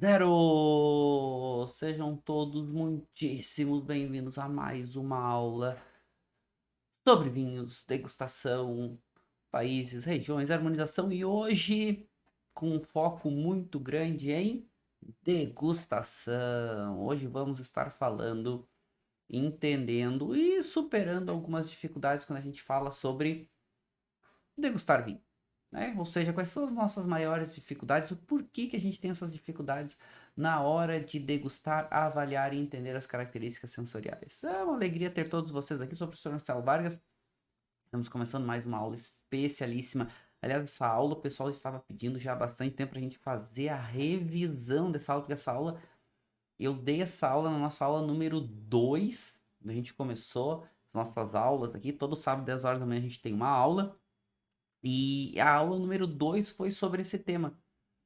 Zero! Sejam todos muitíssimos bem-vindos a mais uma aula sobre vinhos, degustação, países, regiões, harmonização e hoje com um foco muito grande em degustação. Hoje vamos estar falando, entendendo e superando algumas dificuldades quando a gente fala sobre degustar vinho, né? Ou seja, quais são as nossas maiores dificuldades, o porquê que a gente tem essas dificuldades na hora de degustar, avaliar e entender as características sensoriais. É uma alegria ter todos vocês aqui. Sou o professor Marcelo Vargas. Estamos começando mais uma aula especialíssima. Aliás, essa aula o pessoal estava pedindo já há bastante tempo para a gente fazer a revisão dessa aula, porque essa aula, eu dei essa aula na nossa aula número 2. A gente começou as nossas aulas aqui. Todo sábado, 10 horas da manhã, a gente tem uma aula. E a aula número 2 foi sobre esse tema.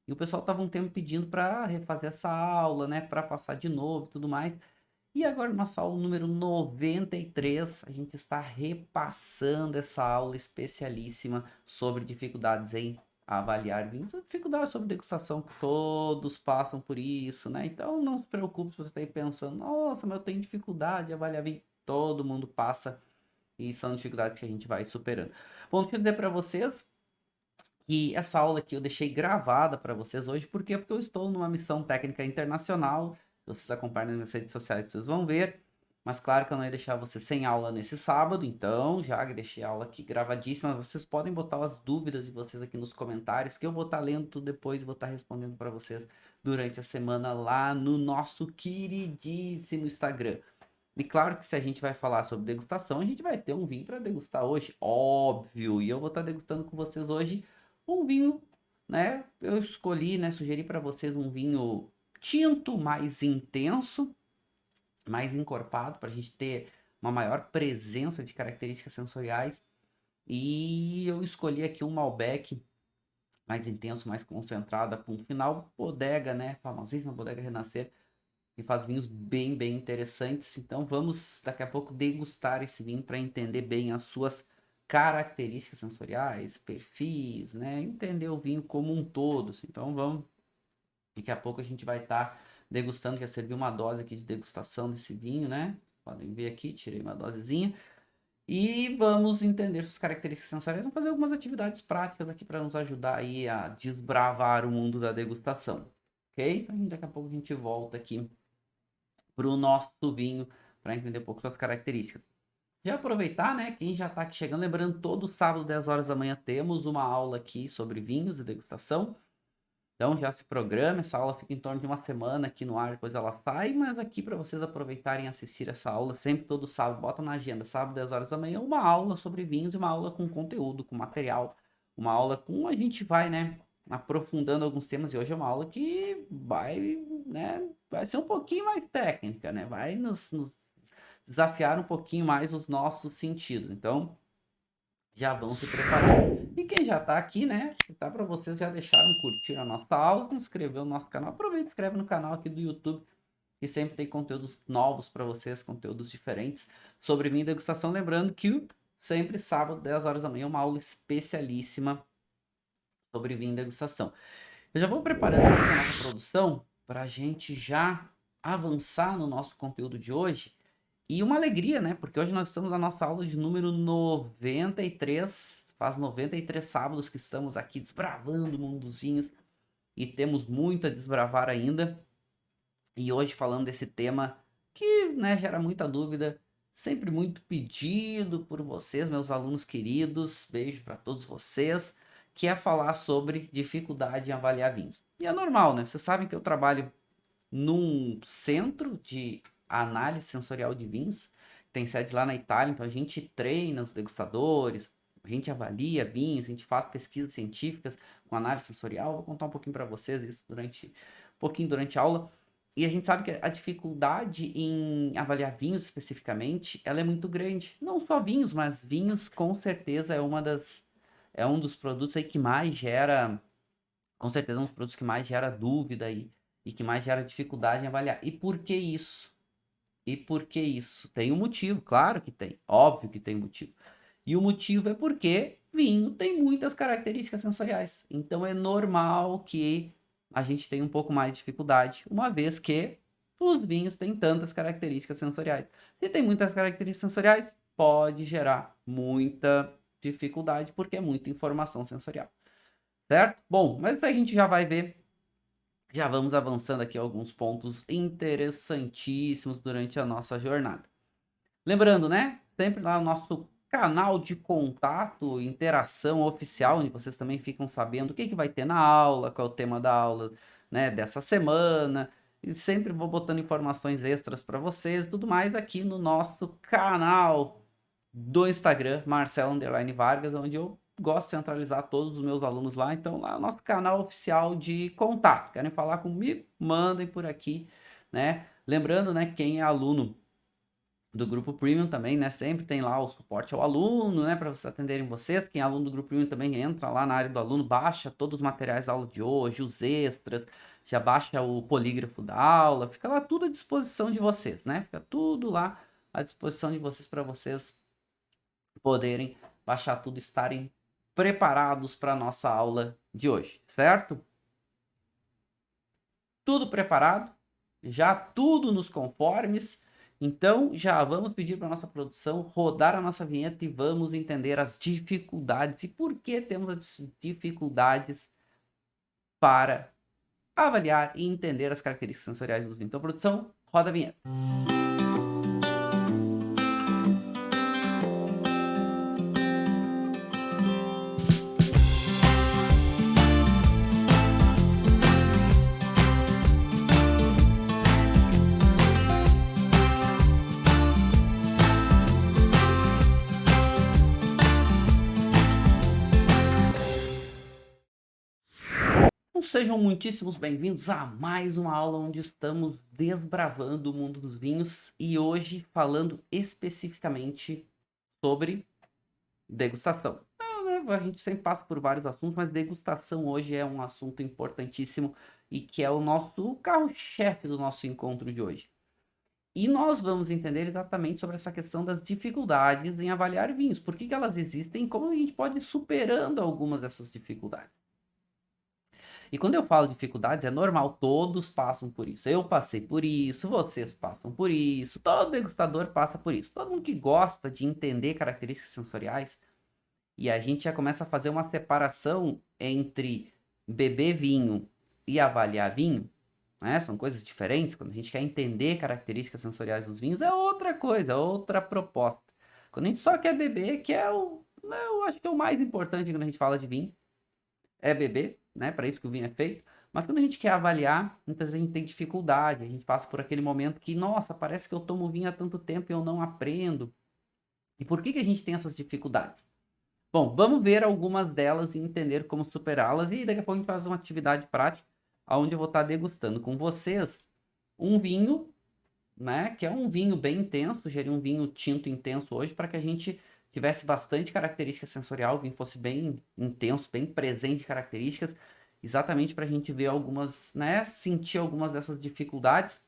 E o pessoal tava um tempo pedindo para refazer essa aula, né, para passar de novo e tudo mais. E agora, nossa aula número 93, a gente está repassando essa aula especialíssima sobre dificuldades em avaliar vinhos, dificuldades sobre degustação, que todos passam por isso, né? Então não se preocupe se você está aí pensando, nossa, mas eu tenho dificuldade de avaliar vinho. Todo mundo passa e são dificuldades que a gente vai superando. Bom, deixa eu dizer para vocês que essa aula aqui eu deixei gravada para vocês hoje. Por quê? Porque eu estou numa missão técnica internacional. Vocês acompanham nas minhas redes sociais, vocês vão ver. Mas claro que eu não ia deixar você sem aula nesse sábado, então já deixei a aula aqui gravadíssima. Vocês podem botar as dúvidas de vocês aqui nos comentários, que eu vou estar lendo tudo depois e vou estar respondendo para vocês durante a semana lá no nosso queridíssimo Instagram. E claro que se a gente vai falar sobre degustação, a gente vai ter um vinho para degustar hoje, óbvio. E eu vou estar degustando com vocês hoje um vinho, né? Eu escolhi, né, sugeri para vocês um vinho tinto, mais intenso, mais encorpado, para a gente ter uma maior presença de características sensoriais. E eu escolhi aqui um Malbec mais intenso, mais concentrado, a ponto final, Bodega, né? Famosíssima Bodega Renascer e faz vinhos bem interessantes. Então vamos daqui a pouco degustar esse vinho para entender bem as suas características sensoriais, perfis, né? Entender o vinho como um todo. Então vamos, daqui a pouco a gente vai estar degustando, já serviu uma dose aqui de degustação desse vinho, né? Podem ver aqui, tirei uma dosezinha. E vamos entender suas características sensoriais. Vamos fazer algumas atividades práticas aqui para nos ajudar aí a desbravar o mundo da degustação. Ok? Então, daqui a pouco a gente volta aqui para o nosso vinho, para entender um pouco suas características. Já aproveitar, né, quem já está aqui chegando, lembrando, todo sábado, 10 horas da manhã, temos uma aula aqui sobre vinhos e degustação. Então já se programa, essa aula fica em torno de uma semana aqui no ar, depois ela sai, mas aqui para vocês aproveitarem e assistir essa aula, sempre todo sábado, bota na agenda, sábado, 10 horas da manhã, uma aula sobre vinhos e uma aula com conteúdo, com material, uma aula com, a gente vai, né, aprofundando alguns temas, e hoje é uma aula que vai, né, vai ser um pouquinho mais técnica, né, vai nos desafiar um pouquinho mais os nossos sentidos, então já vão se preparando. E quem já tá aqui, né? Tá para vocês já deixaram curtir a nossa aula, se inscrever no nosso canal. Aproveita e inscreve no canal aqui do YouTube, que sempre tem conteúdos novos para vocês, conteúdos diferentes sobre vinho e degustação. Lembrando que sempre sábado, 10 horas da manhã, uma aula especialíssima sobre vinho e degustação. Eu já vou preparando aqui a nossa produção para a gente já avançar no nosso conteúdo de hoje. E uma alegria, né? Porque hoje nós estamos na nossa aula de número 93. Faz 93 sábados que estamos aqui desbravando o mundo dos vinhos. E temos muito a desbravar ainda. E hoje falando desse tema que, né, gera muita dúvida. Sempre muito pedido por vocês, meus alunos queridos. Beijo para todos vocês. Que é falar sobre dificuldade em avaliar vinhos. E é normal, né? Vocês sabem que eu trabalho num centro de análise sensorial de vinhos, tem sede lá na Itália, então a gente treina os degustadores, a gente avalia vinhos, a gente faz pesquisas científicas com análise sensorial. Vou contar um pouquinho para vocês isso durante a aula. E a gente sabe que a dificuldade em avaliar vinhos especificamente, ela é muito grande. Não só vinhos, mas vinhos com certeza é um dos produtos aí que mais gera, com certeza, um dos produtos que mais gera dúvida aí e que mais gera dificuldade em avaliar. E por que isso? E por que isso? Tem um motivo, claro que tem, óbvio que tem um motivo. E o motivo é porque vinho tem muitas características sensoriais. Então é normal que a gente tem um pouco mais de dificuldade, uma vez que os vinhos têm tantas características sensoriais. Se tem muitas características sensoriais, pode gerar muita dificuldade, porque é muita informação sensorial, certo? Bom, mas isso a gente já vai ver, já vamos avançando aqui alguns pontos interessantíssimos durante a nossa jornada. Lembrando, né? Sempre lá o nosso canal de contato, interação oficial, onde vocês também ficam sabendo o que vai ter na aula, qual é o tema da aula, né, dessa semana. E sempre vou botando informações extras para vocês, tudo mais aqui no nosso canal do Instagram, Marcelo_Vargas, onde eu gosto de centralizar todos os meus alunos lá. Então, lá é o nosso canal oficial de contato. Querem falar comigo? Mandem por aqui, né? Lembrando, né, quem é aluno do grupo Premium também, né? Sempre tem lá o suporte ao aluno, né? Para vocês atenderem vocês. Quem é aluno do grupo Premium também entra lá na área do aluno, baixa todos os materiais da aula de hoje, os extras, já baixa o polígrafo da aula, fica lá tudo à disposição de vocês, né? Fica tudo lá à disposição de vocês para vocês poderem baixar tudo, estarem preparados para a nossa aula de hoje, certo? Tudo preparado, já tudo nos conformes. Então, já vamos pedir para a nossa produção rodar a nossa vinheta e vamos entender as dificuldades e por que temos as dificuldades para avaliar e entender as características sensoriais dos vinhos. Então, produção, roda a vinheta. Então, sejam muitíssimos bem-vindos a mais uma aula onde estamos desbravando o mundo dos vinhos e hoje falando especificamente sobre degustação. A gente sempre passa por vários assuntos, mas degustação hoje é um assunto importantíssimo e que é o nosso carro-chefe do nosso encontro de hoje. E nós vamos entender exatamente sobre essa questão das dificuldades em avaliar vinhos, por que elas existem e como a gente pode ir superando algumas dessas dificuldades. E quando eu falo dificuldades, é normal, todos passam por isso. Eu passei por isso, vocês passam por isso, todo degustador passa por isso. Todo mundo que gosta de entender características sensoriais, e a gente já começa a fazer uma separação entre beber vinho e avaliar vinho, né? São coisas diferentes. Quando a gente quer entender características sensoriais dos vinhos, é outra coisa, é outra proposta. Quando a gente só quer beber, que é eu acho que é o mais importante quando a gente fala de vinho, é beber, né? Para isso que o vinho é feito. Mas quando a gente quer avaliar, muitas vezes a gente tem dificuldade, a gente passa por aquele momento que, nossa, parece que eu tomo vinho há tanto tempo e eu não aprendo. E por que a gente tem essas dificuldades? Bom, vamos ver algumas delas e entender como superá-las. E daqui a pouco a gente faz uma atividade prática, onde eu vou estar degustando com vocês um vinho, né? Que é um vinho bem intenso, sugeri um vinho tinto intenso hoje, para que a gente tivesse bastante característica sensorial, o vinho fosse bem intenso, bem presente de características, exatamente para a gente ver algumas, né? Sentir algumas dessas dificuldades,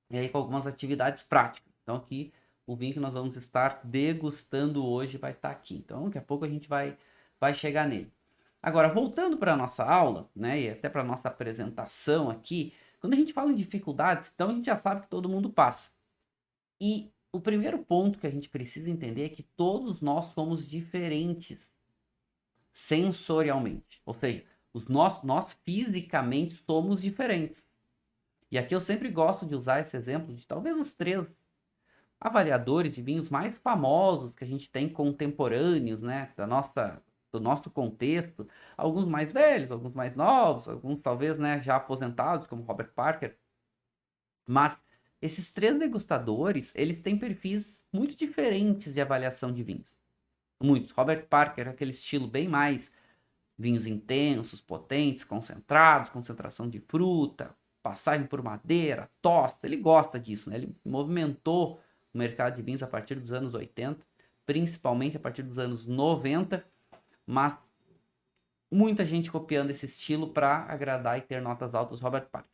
e aí com algumas atividades práticas. Então aqui o vinho que nós vamos estar degustando hoje vai estar aqui. Então daqui a pouco a gente vai chegar nele. Agora, voltando para a nossa aula, né, e até para a nossa apresentação aqui, quando a gente fala em dificuldades, então a gente já sabe que todo mundo passa. E o primeiro ponto que a gente precisa entender é que todos nós somos diferentes sensorialmente. Ou seja, nós fisicamente somos diferentes. E aqui eu sempre gosto de usar esse exemplo de talvez os 3 avaliadores de vinhos mais famosos que a gente tem contemporâneos, né, do nosso contexto, alguns mais velhos, alguns mais novos, alguns talvez, né, já aposentados, como Robert Parker, mas esses 3 degustadores, eles têm perfis muito diferentes de avaliação de vinhos. Muitos. Robert Parker, aquele estilo bem mais vinhos intensos, potentes, concentrados, concentração de fruta, passagem por madeira, tosta, ele gosta disso, né? Ele movimentou o mercado de vinhos a partir dos anos 80, principalmente a partir dos anos 90, mas muita gente copiando esse estilo para agradar e ter notas altas Robert Parker.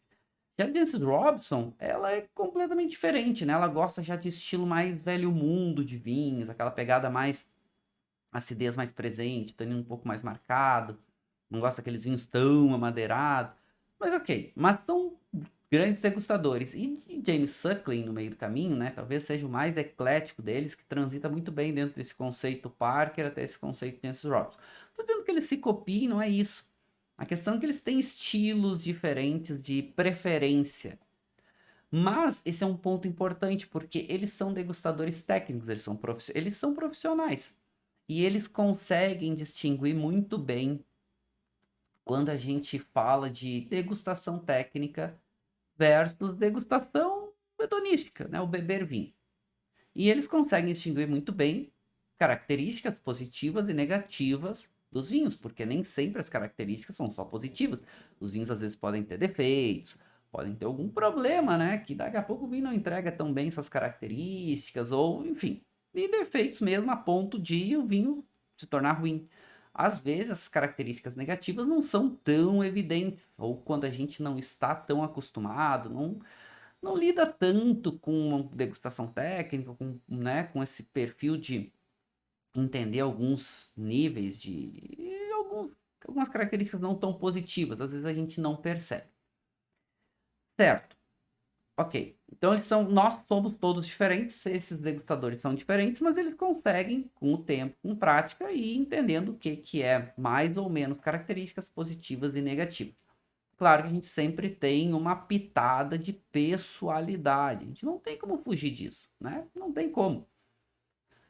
Já a Jancis Robinson, ela é completamente diferente, né? Ela gosta já de estilo mais velho mundo de vinhos, aquela pegada mais acidez mais presente, tanino um pouco mais marcado, não gosta daqueles vinhos tão amadeirados, Mas ok, mas são grandes degustadores. E James Suckling, no meio do caminho, né, talvez seja o mais eclético deles, que transita muito bem dentro desse conceito Parker até esse conceito de Jancis Robinson. Estou dizendo que eles se copiem, não é isso. A questão é que eles têm estilos diferentes de preferência. Mas esse é um ponto importante, porque eles são degustadores técnicos, eles são profissionais. E eles conseguem distinguir muito bem quando a gente fala de degustação técnica versus degustação hedonística, né? O beber vinho. E eles conseguem distinguir muito bem características positivas e negativas dos vinhos, porque nem sempre as características são só positivas. Os vinhos às vezes podem ter defeitos, podem ter algum problema, né? Que daqui a pouco o vinho não entrega tão bem suas características, ou enfim, e defeitos mesmo a ponto de o vinho se tornar ruim. Às vezes as características negativas não são tão evidentes, ou quando a gente não está tão acostumado, não lida tanto com degustação técnica, com, né, com esse perfil de entender alguns níveis algumas características não tão positivas, às vezes a gente não percebe. Certo. Ok. Então nós somos todos diferentes, esses degustadores são diferentes, mas eles conseguem, com o tempo, com prática, e entendendo o que é mais ou menos características positivas e negativas. Claro que a gente sempre tem uma pitada de pessoalidade. A gente não tem como fugir disso, né? Não tem como.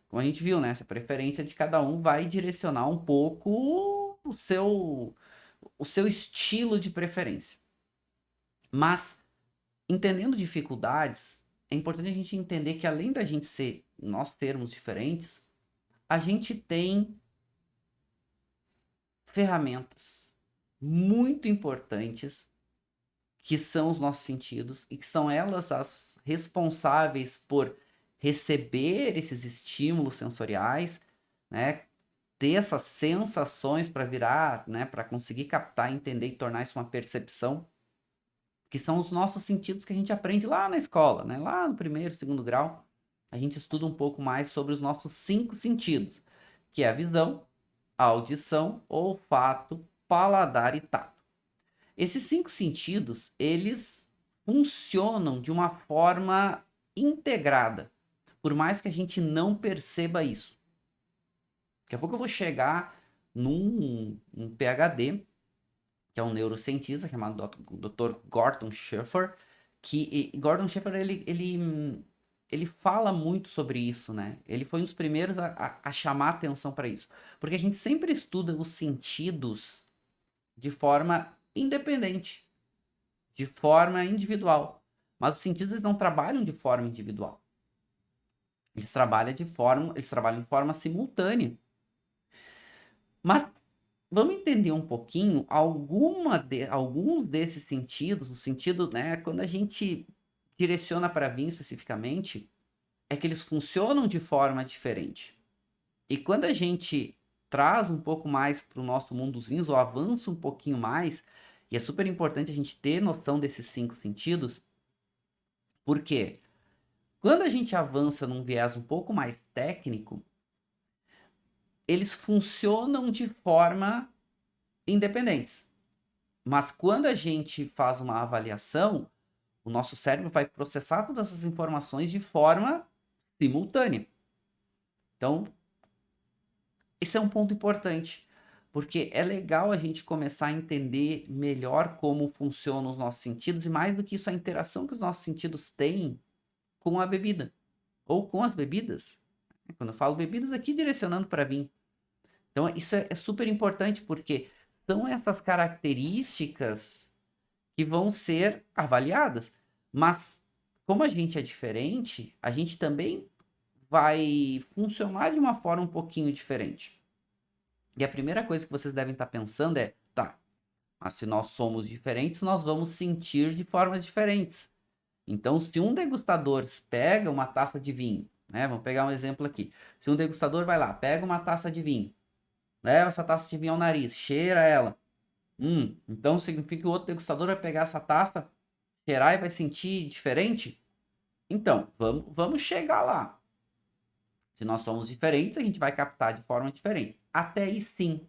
Como a gente viu, né? Essa preferência de cada um vai direcionar um pouco o seu estilo de preferência. Mas, entendendo dificuldades, é importante a gente entender que além da gente nós sermos diferentes, a gente tem ferramentas muito importantes que são os nossos sentidos e que são elas as responsáveis por receber esses estímulos sensoriais, né? Ter essas sensações para virar, né? Para conseguir captar, entender e tornar isso uma percepção, que são os nossos sentidos que a gente aprende lá na escola, né? Lá no primeiro, segundo grau, a gente estuda um pouco mais sobre os nossos 5 sentidos, que é a visão, a audição, olfato, paladar e tato. Esses 5 sentidos, eles funcionam de uma forma integrada, por mais que a gente não perceba isso. Daqui a pouco eu vou chegar num PhD, que é um neurocientista chamado Dr. Gordon Schiffer, que Gordon Schiffer, ele fala muito sobre isso, né? Ele foi um dos primeiros a chamar atenção para isso. Porque a gente sempre estuda os sentidos de forma independente, de forma individual. Mas os sentidos eles não trabalham de forma individual. Eles trabalham de forma simultânea. Mas vamos entender um pouquinho alguns desses sentidos, o sentido, né, quando a gente direciona para vinho especificamente, é que eles funcionam de forma diferente. E quando a gente traz um pouco mais para o nosso mundo dos vinhos, ou avança um pouquinho mais, e é super importante a gente ter noção desses 5 sentidos, porque quando a gente avança num viés um pouco mais técnico, eles funcionam de forma independentes. Mas quando a gente faz uma avaliação, o nosso cérebro vai processar todas essas informações de forma simultânea. Então, esse é um ponto importante, porque é legal a gente começar a entender melhor como funcionam os nossos sentidos e, mais do que isso, a interação que os nossos sentidos têm com a bebida ou com as bebidas. Quando eu falo bebidas aqui, direcionando para vinho. Então, isso é super importante, porque são essas características que vão ser avaliadas. Mas, como a gente é diferente, a gente também vai funcionar de uma forma um pouquinho diferente. E a primeira coisa que vocês devem estar pensando é, tá, mas se nós somos diferentes, nós vamos sentir de formas diferentes. Então, se um degustador pega uma taça de vinho, né? Vamos pegar um exemplo aqui. Se um degustador vai lá, pega uma taça de vinho, leva essa taça de vinho ao nariz, cheira ela. Então significa que o outro degustador vai pegar essa taça, cheirar e vai sentir diferente? Então, vamos chegar lá. Se nós somos diferentes, a gente vai captar de forma diferente. Até aí sim.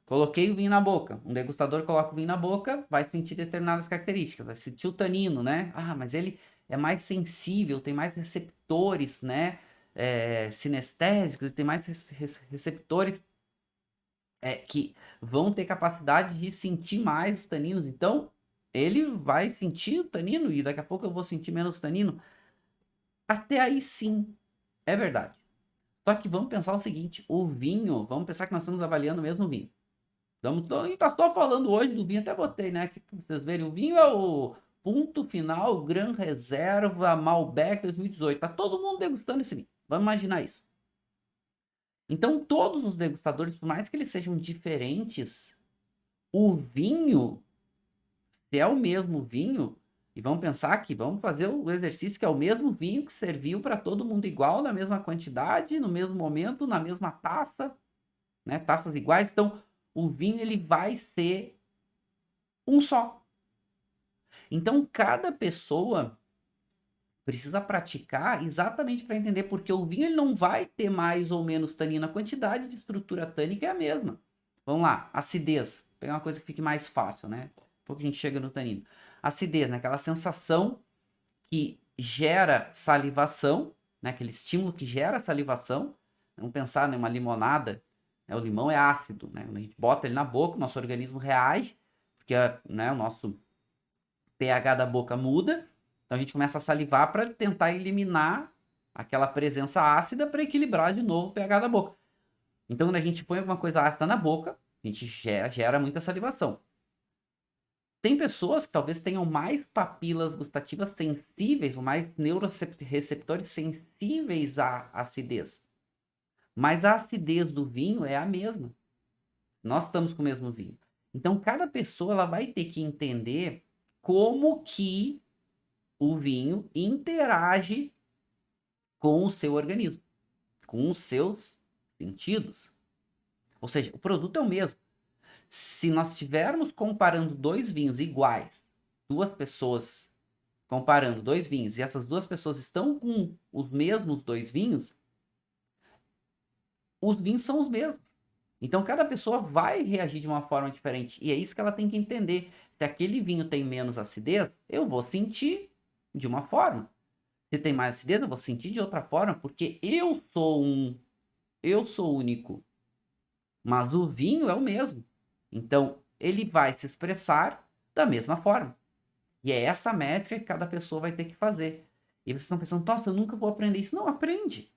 Coloquei o vinho na boca. Um degustador coloca o vinho na boca, vai sentir determinadas características. Vai sentir o tanino, né? Ah, mas ele é mais sensível, tem mais receptores, né? Sinestésicos, ele tem mais receptores que vão ter capacidade de sentir mais os taninos. Então, ele vai sentir o tanino e daqui a pouco eu vou sentir menos tanino. Até aí sim, é verdade. Só que vamos pensar o seguinte, o vinho, vamos pensar que nós estamos avaliando o mesmo vinho. A gente tá só falando hoje do vinho, até botei, né? Aqui pra vocês verem, o vinho é o ponto final, Gran Reserva, Malbec 2018. Tá todo mundo degustando esse vinho. Vamos imaginar isso. Então, todos os degustadores, por mais que eles sejam diferentes, o vinho, se é o mesmo vinho, e vamos pensar que vamos fazer o exercício que é o mesmo vinho que serviu para todo mundo igual, na mesma quantidade, no mesmo momento, na mesma taça, né? Taças iguais. Então, o vinho ele vai ser um só. Então, cada pessoa precisa praticar exatamente para entender, porque o vinho ele não vai ter mais ou menos tanino, a quantidade de estrutura tânica é a mesma. Vamos lá, acidez. Vou pegar uma coisa que fique mais fácil, né? Pouco a gente chega no tanino. Acidez, né? Aquela sensação que gera salivação, né? Aquele estímulo que gera salivação. Vamos pensar numa limonada, né? O limão é ácido, né? Quando a gente bota ele na boca, o nosso organismo reage, porque né, o nosso pH da boca muda, então a gente começa a salivar para tentar eliminar aquela presença ácida para equilibrar de novo o pH da boca. Então, quando a gente põe alguma coisa ácida na boca, a gente gera muita salivação. Tem pessoas que talvez tenham mais papilas gustativas sensíveis, ou mais neuroreceptores sensíveis à acidez. Mas a acidez do vinho é a mesma. Nós estamos com o mesmo vinho. Então, cada pessoa ela vai ter que entender como que o vinho interage com o seu organismo, com os seus sentidos. Ou seja, o produto é o mesmo. Se nós estivermos comparando dois vinhos iguais, duas pessoas comparando dois vinhos, e essas duas pessoas estão com os mesmos dois vinhos, os vinhos são os mesmos. Então, cada pessoa vai reagir de uma forma diferente. E é isso que ela tem que entender. Se aquele vinho tem menos acidez, eu vou sentir de uma forma. Se tem mais acidez, eu vou sentir de outra forma, porque eu sou único. Mas o vinho é o mesmo. Então, ele vai se expressar da mesma forma. E é essa métrica que cada pessoa vai ter que fazer. E vocês estão pensando, nossa, eu nunca vou aprender isso. Não, aprende.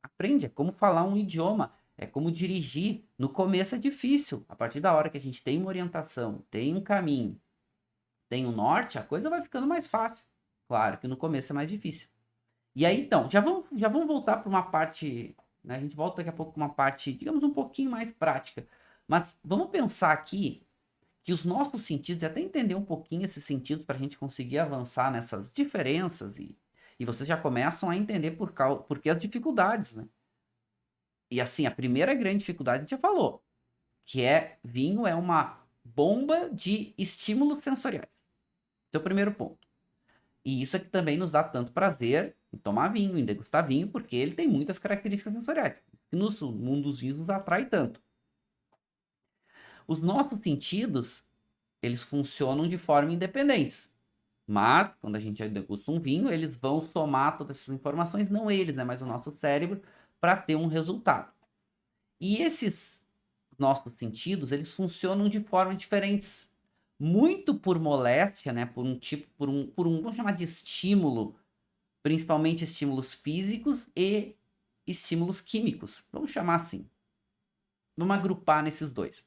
Aprende. É como falar um idioma. É como dirigir. No começo é difícil. A partir da hora que a gente tem uma orientação, tem um caminho, tem um norte, a coisa vai ficando mais fácil. Claro que no começo é mais difícil. E aí, então, já vamos voltar para uma parte, né? A gente volta daqui a pouco para uma parte, digamos, um pouquinho mais prática. Mas vamos pensar aqui que os nossos sentidos, e até entender um pouquinho esses sentidos para a gente conseguir avançar nessas diferenças, e vocês já começam a entender por que as dificuldades, né? E assim, a primeira grande dificuldade a gente já falou, que é vinho é uma bomba de estímulos sensoriais. Esse é o primeiro ponto. E isso é que também nos dá tanto prazer em tomar vinho, em degustar vinho, porque ele tem muitas características sensoriais, que no mundo dos vinhos nos atrai tanto. Os nossos sentidos, eles funcionam de forma independentes. Mas, quando a gente degusta um vinho, eles vão somar todas essas informações, não eles, né, mas o nosso cérebro, para ter um resultado. E esses nossos sentidos, eles funcionam de formas diferentes. Muito por moléstia, né, vamos chamar de estímulo, principalmente estímulos físicos e estímulos químicos. Vamos chamar assim. Vamos agrupar nesses dois.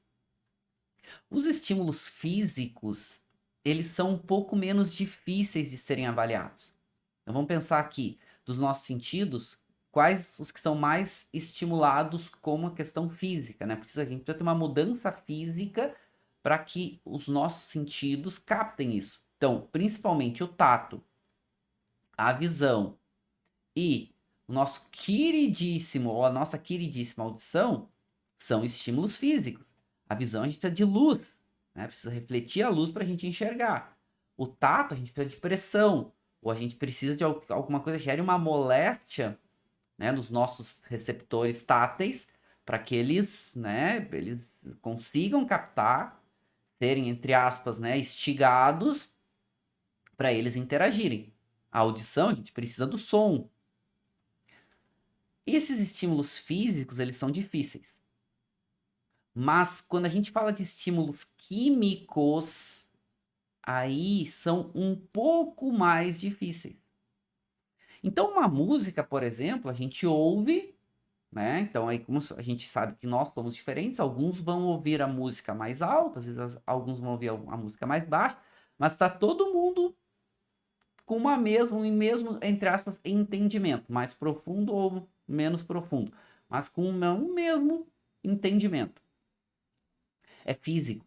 Os estímulos físicos, eles são um pouco menos difíceis de serem avaliados. Então vamos pensar aqui, dos nossos sentidos, quais os que são mais estimulados como a questão física, né? A gente precisa ter uma mudança física para que os nossos sentidos captem isso. Então, principalmente o tato, a visão e o nosso queridíssimo, ou a nossa queridíssima audição, são estímulos físicos. A visão a gente precisa de luz, né? Precisa refletir a luz para a gente enxergar. O tato a gente precisa de pressão, ou a gente precisa de alguma coisa que gere uma moléstia, né, nos nossos receptores táteis para que eles, né, eles consigam captar, serem, entre aspas, né, instigados para eles interagirem. A audição, a gente precisa do som. Esses estímulos físicos, eles são difíceis. Mas quando a gente fala de estímulos químicos, aí são um pouco mais difíceis. Então, uma música, por exemplo, a gente ouve, né? Então, aí, como a gente sabe que nós somos diferentes, alguns vão ouvir a música mais alta, às vezes alguns vão ouvir a música mais baixa, mas está todo mundo com um mesmo, entre aspas, entendimento, mais profundo ou menos profundo, mas com um mesmo entendimento. É físico.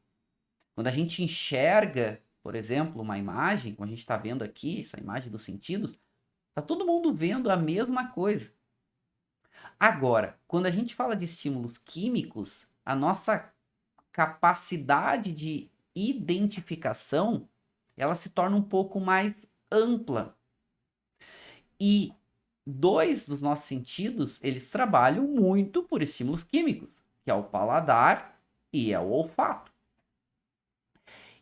Quando a gente enxerga, por exemplo, uma imagem, como a gente está vendo aqui, essa imagem dos sentidos, tá todo mundo vendo a mesma coisa. Agora, quando a gente fala de estímulos químicos, a nossa capacidade de identificação, ela se torna um pouco mais ampla. E dois dos nossos sentidos, eles trabalham muito por estímulos químicos, que é o paladar e é o olfato.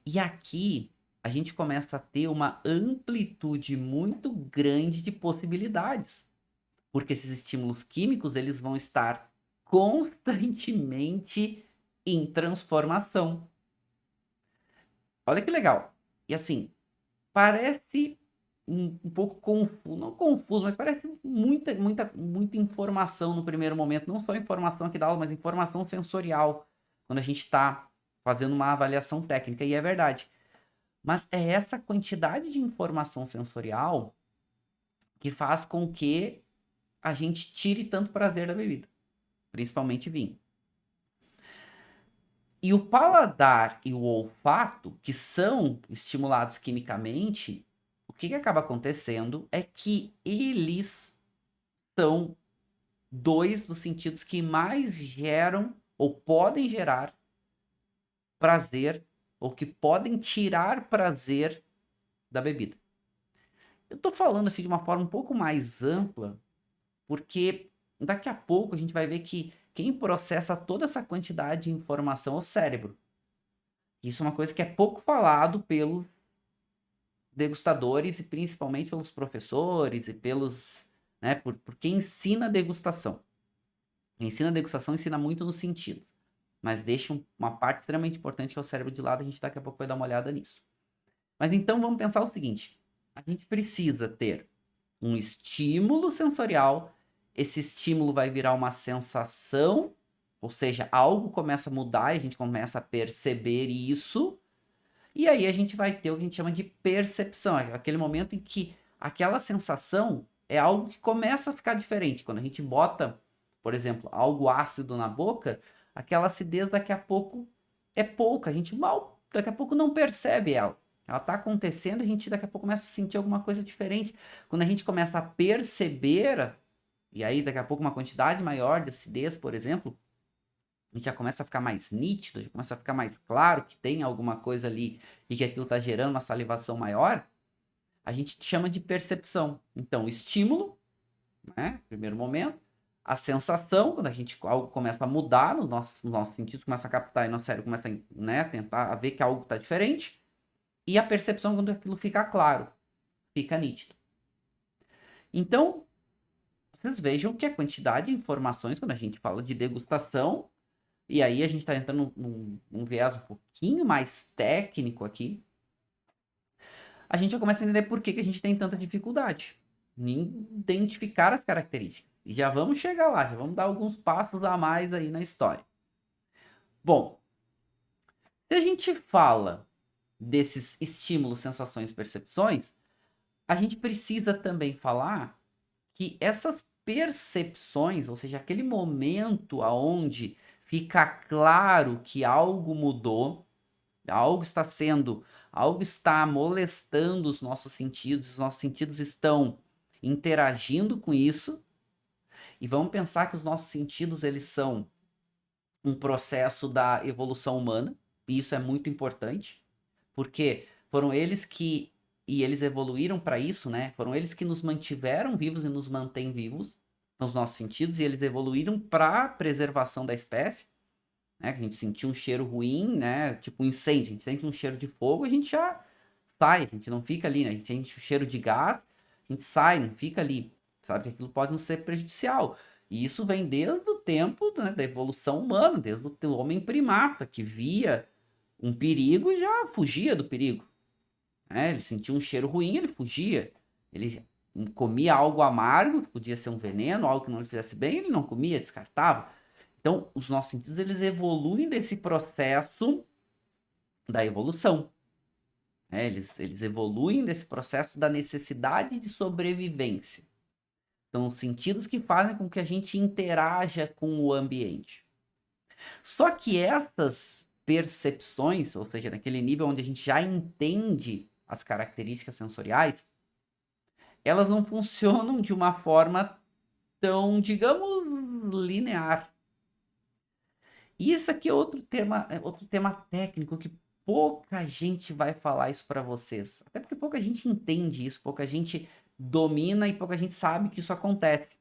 E aqui a gente começa a ter uma amplitude muito grande de possibilidades, porque esses estímulos químicos, eles vão estar constantemente em transformação. Olha que legal. E assim, parece um pouco confuso, não confuso, mas parece muita informação no primeiro momento, não só informação aqui da aula, mas informação sensorial, quando a gente está fazendo uma avaliação técnica, e é verdade. Mas é essa quantidade de informação sensorial que faz com que a gente tire tanto prazer da bebida, principalmente vinho. E o paladar e o olfato, que são estimulados quimicamente, o que acaba acontecendo é que eles são dois dos sentidos que mais geram ou podem gerar prazer, ou que podem tirar prazer da bebida. Eu tô falando assim de uma forma um pouco mais ampla, porque daqui a pouco a gente vai ver que quem processa toda essa quantidade de informação é o cérebro. Isso é uma coisa que é pouco falado pelos degustadores e principalmente pelos professores e pelos, né, por quem ensina a degustação. Quem ensina a degustação ensina muito no sentido, mas deixa uma parte extremamente importante que é o cérebro de lado, a gente daqui a pouco vai dar uma olhada nisso. Mas então vamos pensar o seguinte, a gente precisa ter um estímulo sensorial, esse estímulo vai virar uma sensação, ou seja, algo começa a mudar e a gente começa a perceber isso, e aí a gente vai ter o que a gente chama de percepção, aquele momento em que aquela sensação é algo que começa a ficar diferente. Quando a gente bota, por exemplo, algo ácido na boca, aquela acidez daqui a pouco é pouca, a gente mal, daqui a pouco não percebe ela. Ela está acontecendo, a gente daqui a pouco começa a sentir alguma coisa diferente. Quando a gente começa a perceber, e aí daqui a pouco uma quantidade maior de acidez, por exemplo, a gente já começa a ficar mais nítido, já começa a ficar mais claro que tem alguma coisa ali e que aquilo está gerando uma salivação maior, a gente chama de percepção. Então, o estímulo, né, primeiro momento, a sensação, quando algo começa a mudar nos nossos sentidos, começa a captar e nosso cérebro começa a, né, tentar a ver que algo está diferente, e a percepção quando aquilo fica claro, fica nítido. Então, vocês vejam que a quantidade de informações, quando a gente fala de degustação, e aí a gente está entrando num viés um pouquinho mais técnico aqui, a gente já começa a entender por que a gente tem tanta dificuldade em identificar as características. E já vamos chegar lá, já vamos dar alguns passos a mais aí na história. Bom, se a gente fala desses estímulos, sensações, percepções, a gente precisa também falar que essas percepções, ou seja, aquele momento aonde fica claro que algo mudou, algo está molestando os nossos sentidos estão interagindo com isso, e vamos pensar que os nossos sentidos eles são um processo da evolução humana, e isso é muito importante, porque foram eles que, e eles evoluíram para isso, né? Foram eles que nos mantiveram vivos e nos mantêm vivos. os nossos sentidos, e eles evoluíram para preservação da espécie, né? Que a gente sentiu um cheiro ruim, né? Tipo um incêndio, a gente sente um cheiro de fogo, a gente já sai, a gente não fica ali, né? A gente sente o cheiro de gás, a gente sai, não fica ali, sabe? Que aquilo pode nos ser prejudicial. E isso vem desde o tempo, né, da evolução humana, desde o homem primata, que via um perigo e já fugia do perigo. Né? Ele sentia um cheiro ruim, ele fugia. Ele comia algo amargo, que podia ser um veneno, algo que não lhe fizesse bem, ele não comia, descartava. Então, os nossos sentidos, eles evoluem desse processo da evolução. Né? Eles evoluem desse processo da necessidade de sobrevivência. São os sentidos que fazem com que a gente interaja com o ambiente. Só que essas percepções, ou seja, naquele nível onde a gente já entende as características sensoriais, elas não funcionam de uma forma tão, digamos, linear. E isso aqui é outro tema técnico que pouca gente vai falar isso para vocês. Até porque pouca gente entende isso, pouca gente domina e pouca gente sabe que isso acontece.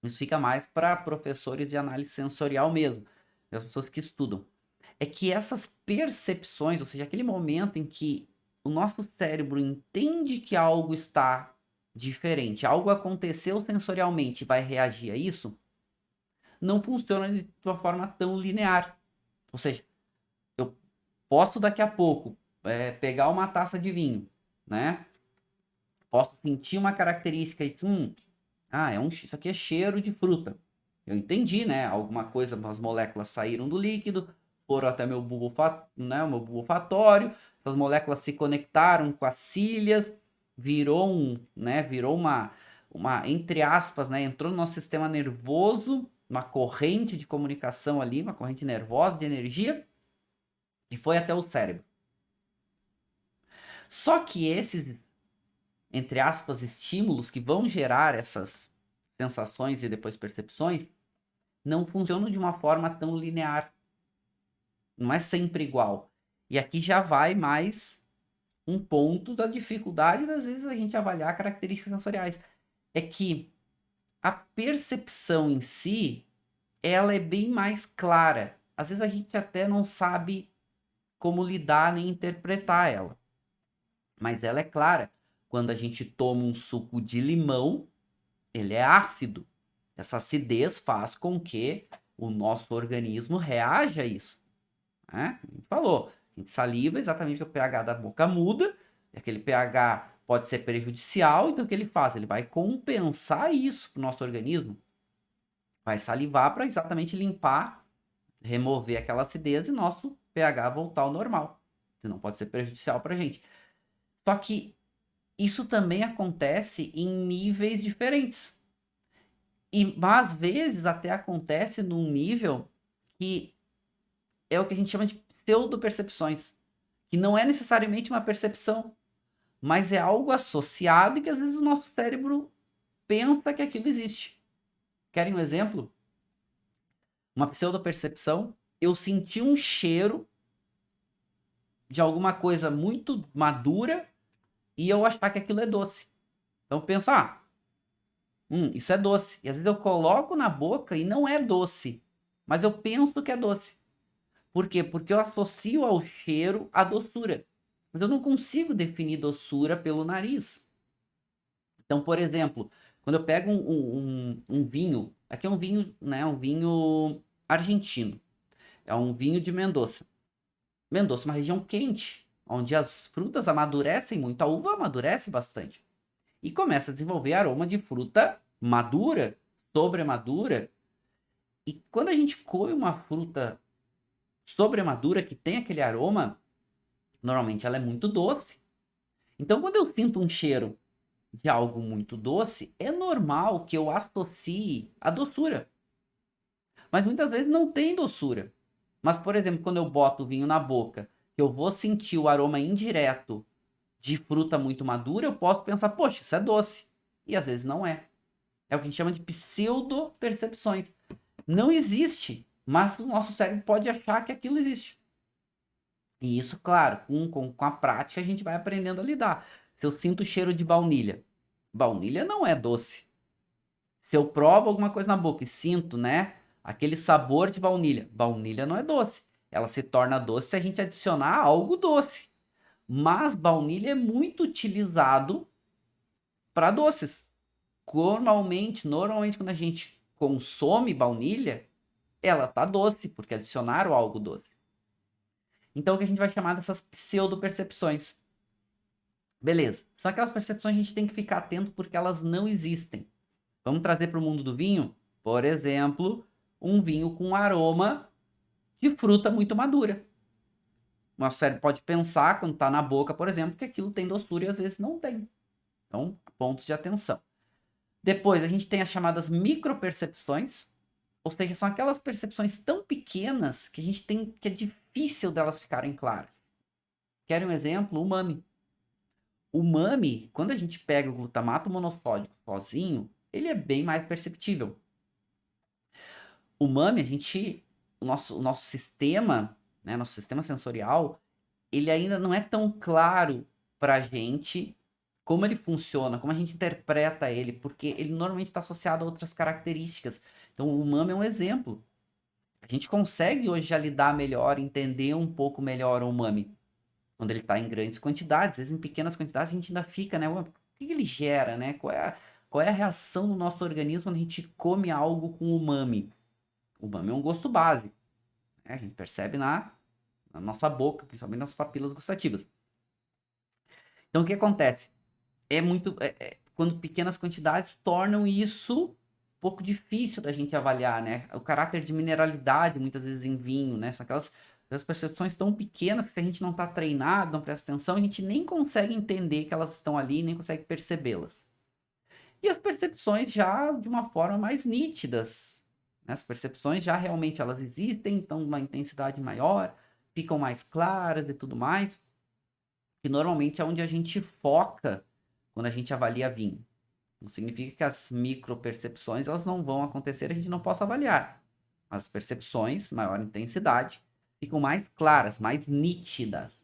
Isso fica mais para professores de análise sensorial mesmo, as pessoas que estudam. É que essas percepções, ou seja, aquele momento em que o nosso cérebro entende que algo está diferente, algo aconteceu sensorialmente e vai reagir a isso, não funciona de uma forma tão linear. Ou seja, eu posso daqui a pouco pegar uma taça de vinho, né? Posso sentir uma característica e isso aqui é cheiro de fruta. Eu entendi, né? Alguma coisa, as moléculas saíram do líquido, foram até meu bulbo, né, meu bulbo olfatório, essas moléculas se conectaram com as cílias, virou uma, entre aspas, né, entrou no nosso sistema nervoso, uma corrente de comunicação ali, uma corrente nervosa de energia, e foi até o cérebro. Só que esses, entre aspas, estímulos que vão gerar essas sensações e depois percepções, não funcionam de uma forma tão linear. Não é sempre igual. E aqui já vai mais um ponto da dificuldade das vezes a gente avaliar características sensoriais. É que a percepção em si, ela é bem mais clara. Às vezes a gente até não sabe como lidar nem interpretar ela. Mas ela é clara. Quando a gente toma um suco de limão, ele é ácido. Essa acidez faz com que o nosso organismo reaja a isso. Né? A gente falou, a gente saliva exatamente porque o pH da boca muda, e aquele pH pode ser prejudicial, então o que ele faz? Ele vai compensar isso para o nosso organismo. Vai salivar para exatamente limpar, remover aquela acidez e nosso pH voltar ao normal. Senão pode ser prejudicial para a gente. Só que isso também acontece em níveis diferentes. E às vezes até acontece num nível que é o que a gente chama de pseudo-percepções, que não é necessariamente uma percepção, mas é algo associado e que às vezes o nosso cérebro pensa que aquilo existe. Querem um exemplo? Uma pseudo-percepção, eu senti um cheiro de alguma coisa muito madura e eu achar que aquilo é doce. Então eu penso, isso é doce. E às vezes eu coloco na boca e não é doce, mas eu penso que é doce. Por quê? Porque eu associo ao cheiro a doçura. Mas eu não consigo definir doçura pelo nariz. Então, por exemplo, quando eu pego um vinho, aqui é um vinho, né, um vinho argentino. É um vinho de Mendoza. Mendoza é uma região quente, onde as frutas amadurecem muito, a uva amadurece bastante. E começa a desenvolver aroma de fruta madura, sobremadura. E quando a gente come uma fruta sobremadura que tem aquele aroma, normalmente ela é muito doce. Então, quando eu sinto um cheiro de algo muito doce, é normal que eu associe a doçura. Mas muitas vezes não tem doçura. Mas, por exemplo, quando eu boto o vinho na boca, que eu vou sentir o aroma indireto de fruta muito madura, eu posso pensar, poxa, isso é doce. E às vezes não é. É o que a gente chama de pseudo-percepções. Não existe, mas o nosso cérebro pode achar que aquilo existe. E isso, claro, com a prática a gente vai aprendendo a lidar. Se eu sinto o cheiro de baunilha, baunilha não é doce. Se eu provo alguma coisa na boca e sinto, né, aquele sabor de baunilha, baunilha não é doce. Ela se torna doce se a gente adicionar algo doce. Mas baunilha é muito utilizado para doces. Normalmente quando a gente consome baunilha, ela tá doce, porque adicionaram algo doce. Então, o que a gente vai chamar dessas pseudo-percepções. Beleza. São aquelas percepções que a gente tem que ficar atento porque elas não existem. Vamos trazer para o mundo do vinho? Por exemplo, um vinho com aroma de fruta muito madura. O nosso cérebro pode pensar, quando está na boca, por exemplo, que aquilo tem doçura e às vezes não tem. Então, pontos de atenção. Depois, a gente tem as chamadas micropercepções, ou seja, são aquelas percepções tão pequenas que a gente tem que é difícil delas ficarem claras. Querem um exemplo? Umami. Umami, quando a gente pega o glutamato monossódico sozinho, ele é bem mais perceptível. Umami, o nosso sistema, né, nosso sistema sensorial, ele ainda não é tão claro pra gente como ele funciona, como a gente interpreta ele, porque ele normalmente está associado a outras características. Então, o umami é um exemplo. A gente consegue hoje já lidar melhor, entender um pouco melhor o umami, quando ele está em grandes quantidades. Às vezes, em pequenas quantidades, a gente ainda fica, né? O que ele gera, né? Qual é a reação do nosso organismo quando a gente come algo com umami? O umami é um gosto base, né? A gente percebe na nossa boca, principalmente nas papilas gustativas. Então, o que acontece? Quando pequenas quantidades tornam isso um pouco difícil da gente avaliar, né? O caráter de mineralidade, muitas vezes em vinho, né? São aquelas percepções tão pequenas que se a gente não está treinado, não presta atenção, a gente nem consegue entender que elas estão ali, nem consegue percebê-las. E as percepções já de uma forma mais nítidas, né? As percepções já realmente elas existem, então uma intensidade maior, ficam mais claras e tudo mais, que normalmente é onde a gente foca quando a gente avalia vinho. Não significa que as micropercepções elas não vão acontecer, a gente não possa avaliar. As percepções, maior intensidade, ficam mais claras, mais nítidas.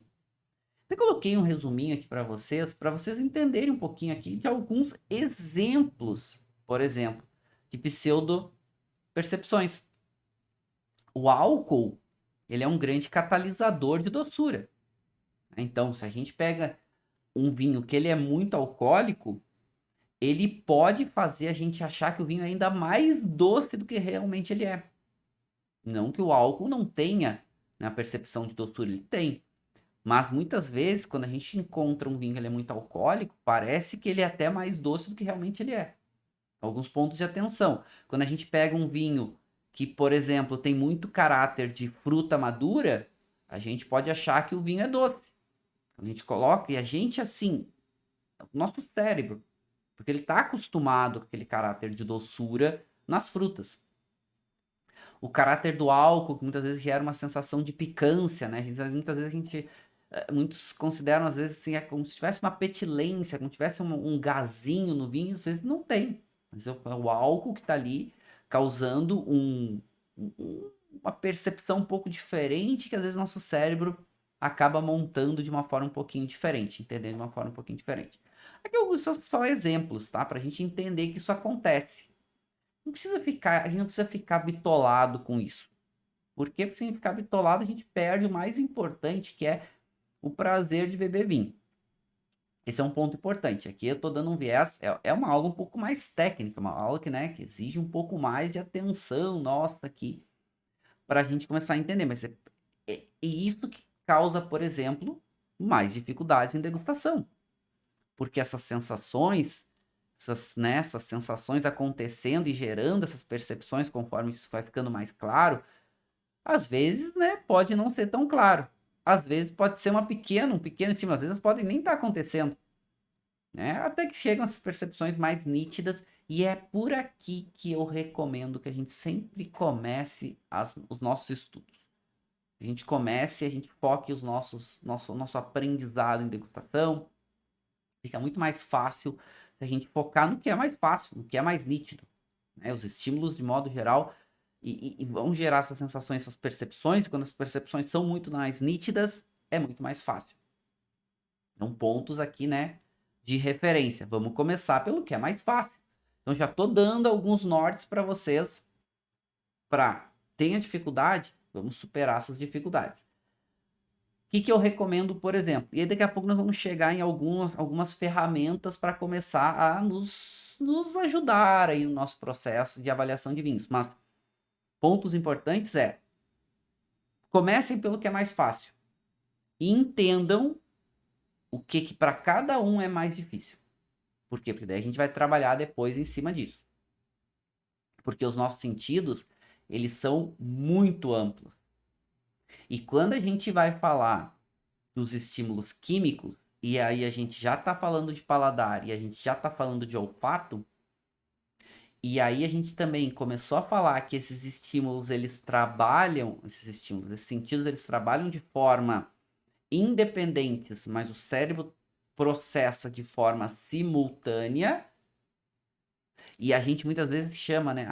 Eu coloquei um resuminho aqui para vocês entenderem um pouquinho aqui de alguns exemplos, por exemplo, de pseudo percepções. O álcool, ele é um grande catalisador de doçura. Então, se a gente pega um vinho que ele é muito alcoólico, ele pode fazer a gente achar que o vinho é ainda mais doce do que realmente ele é. Não que o álcool não tenha, né, a percepção de doçura, ele tem. Mas muitas vezes, quando a gente encontra um vinho que ele é muito alcoólico, parece que ele é até mais doce do que realmente ele é. Alguns pontos de atenção. Quando a gente pega um vinho que, por exemplo, tem muito caráter de fruta madura, a gente pode achar que o vinho é doce. Quando a gente coloca, e a gente assim, o nosso cérebro, porque ele está acostumado com aquele caráter de doçura nas frutas. O caráter do álcool, que muitas vezes gera uma sensação de picância, né? Muitas vezes muitos consideram, às vezes, assim, é como se tivesse uma petilência, como se tivesse um gazinho no vinho, às vezes não tem. Mas é o álcool que está ali causando uma percepção um pouco diferente que às vezes nosso cérebro acaba montando de uma forma um pouquinho diferente, entendendo de uma forma um pouquinho diferente. Aqui eu uso só exemplos, tá? Pra gente entender que isso acontece. A gente não precisa ficar bitolado com isso. Porque se a gente ficar bitolado, a gente perde o mais importante, que é o prazer de beber vinho. Esse é um ponto importante. Aqui eu estou dando um viés, é uma aula um pouco mais técnica, uma aula que, né, que exige um pouco mais de atenção nossa aqui, para a gente começar a entender. Mas é isso que causa, por exemplo, mais dificuldades em degustação. Porque essas sensações, essas sensações acontecendo e gerando essas percepções conforme isso vai ficando mais claro, às vezes, né, pode não ser tão claro. Às vezes pode ser um pequeno estímulo, às vezes podem nem estar acontecendo, né? Até que chegam essas percepções mais nítidas e é por aqui que eu recomendo que a gente sempre comece os nossos estudos. A gente comece, a gente foque nosso aprendizado em degustação. Fica muito mais fácil se a gente focar no que é mais fácil, no que é mais nítido, né? Os estímulos, de modo geral, e vão gerar essas sensações, essas percepções. Quando as percepções são muito mais nítidas, é muito mais fácil. Então, pontos aqui, né, de referência. Vamos começar pelo que é mais fácil. Então já estou dando alguns nortes para vocês, para tenha dificuldade, vamos superar essas dificuldades. O que eu recomendo, por exemplo? E aí daqui a pouco nós vamos chegar em algumas ferramentas para começar a nos ajudar aí no nosso processo de avaliação de vinhos. Mas pontos importantes comecem pelo que é mais fácil. E entendam o que para cada um é mais difícil. Por quê? Porque daí a gente vai trabalhar depois em cima disso. Porque os nossos sentidos, eles são muito amplos. E quando a gente vai falar dos estímulos químicos, e aí a gente já está falando de paladar e a gente já está falando de olfato, e aí a gente também começou a falar que esses estímulos, eles trabalham, esses sentidos, eles trabalham de forma independentes, mas o cérebro processa de forma simultânea, e a gente muitas vezes chama, né?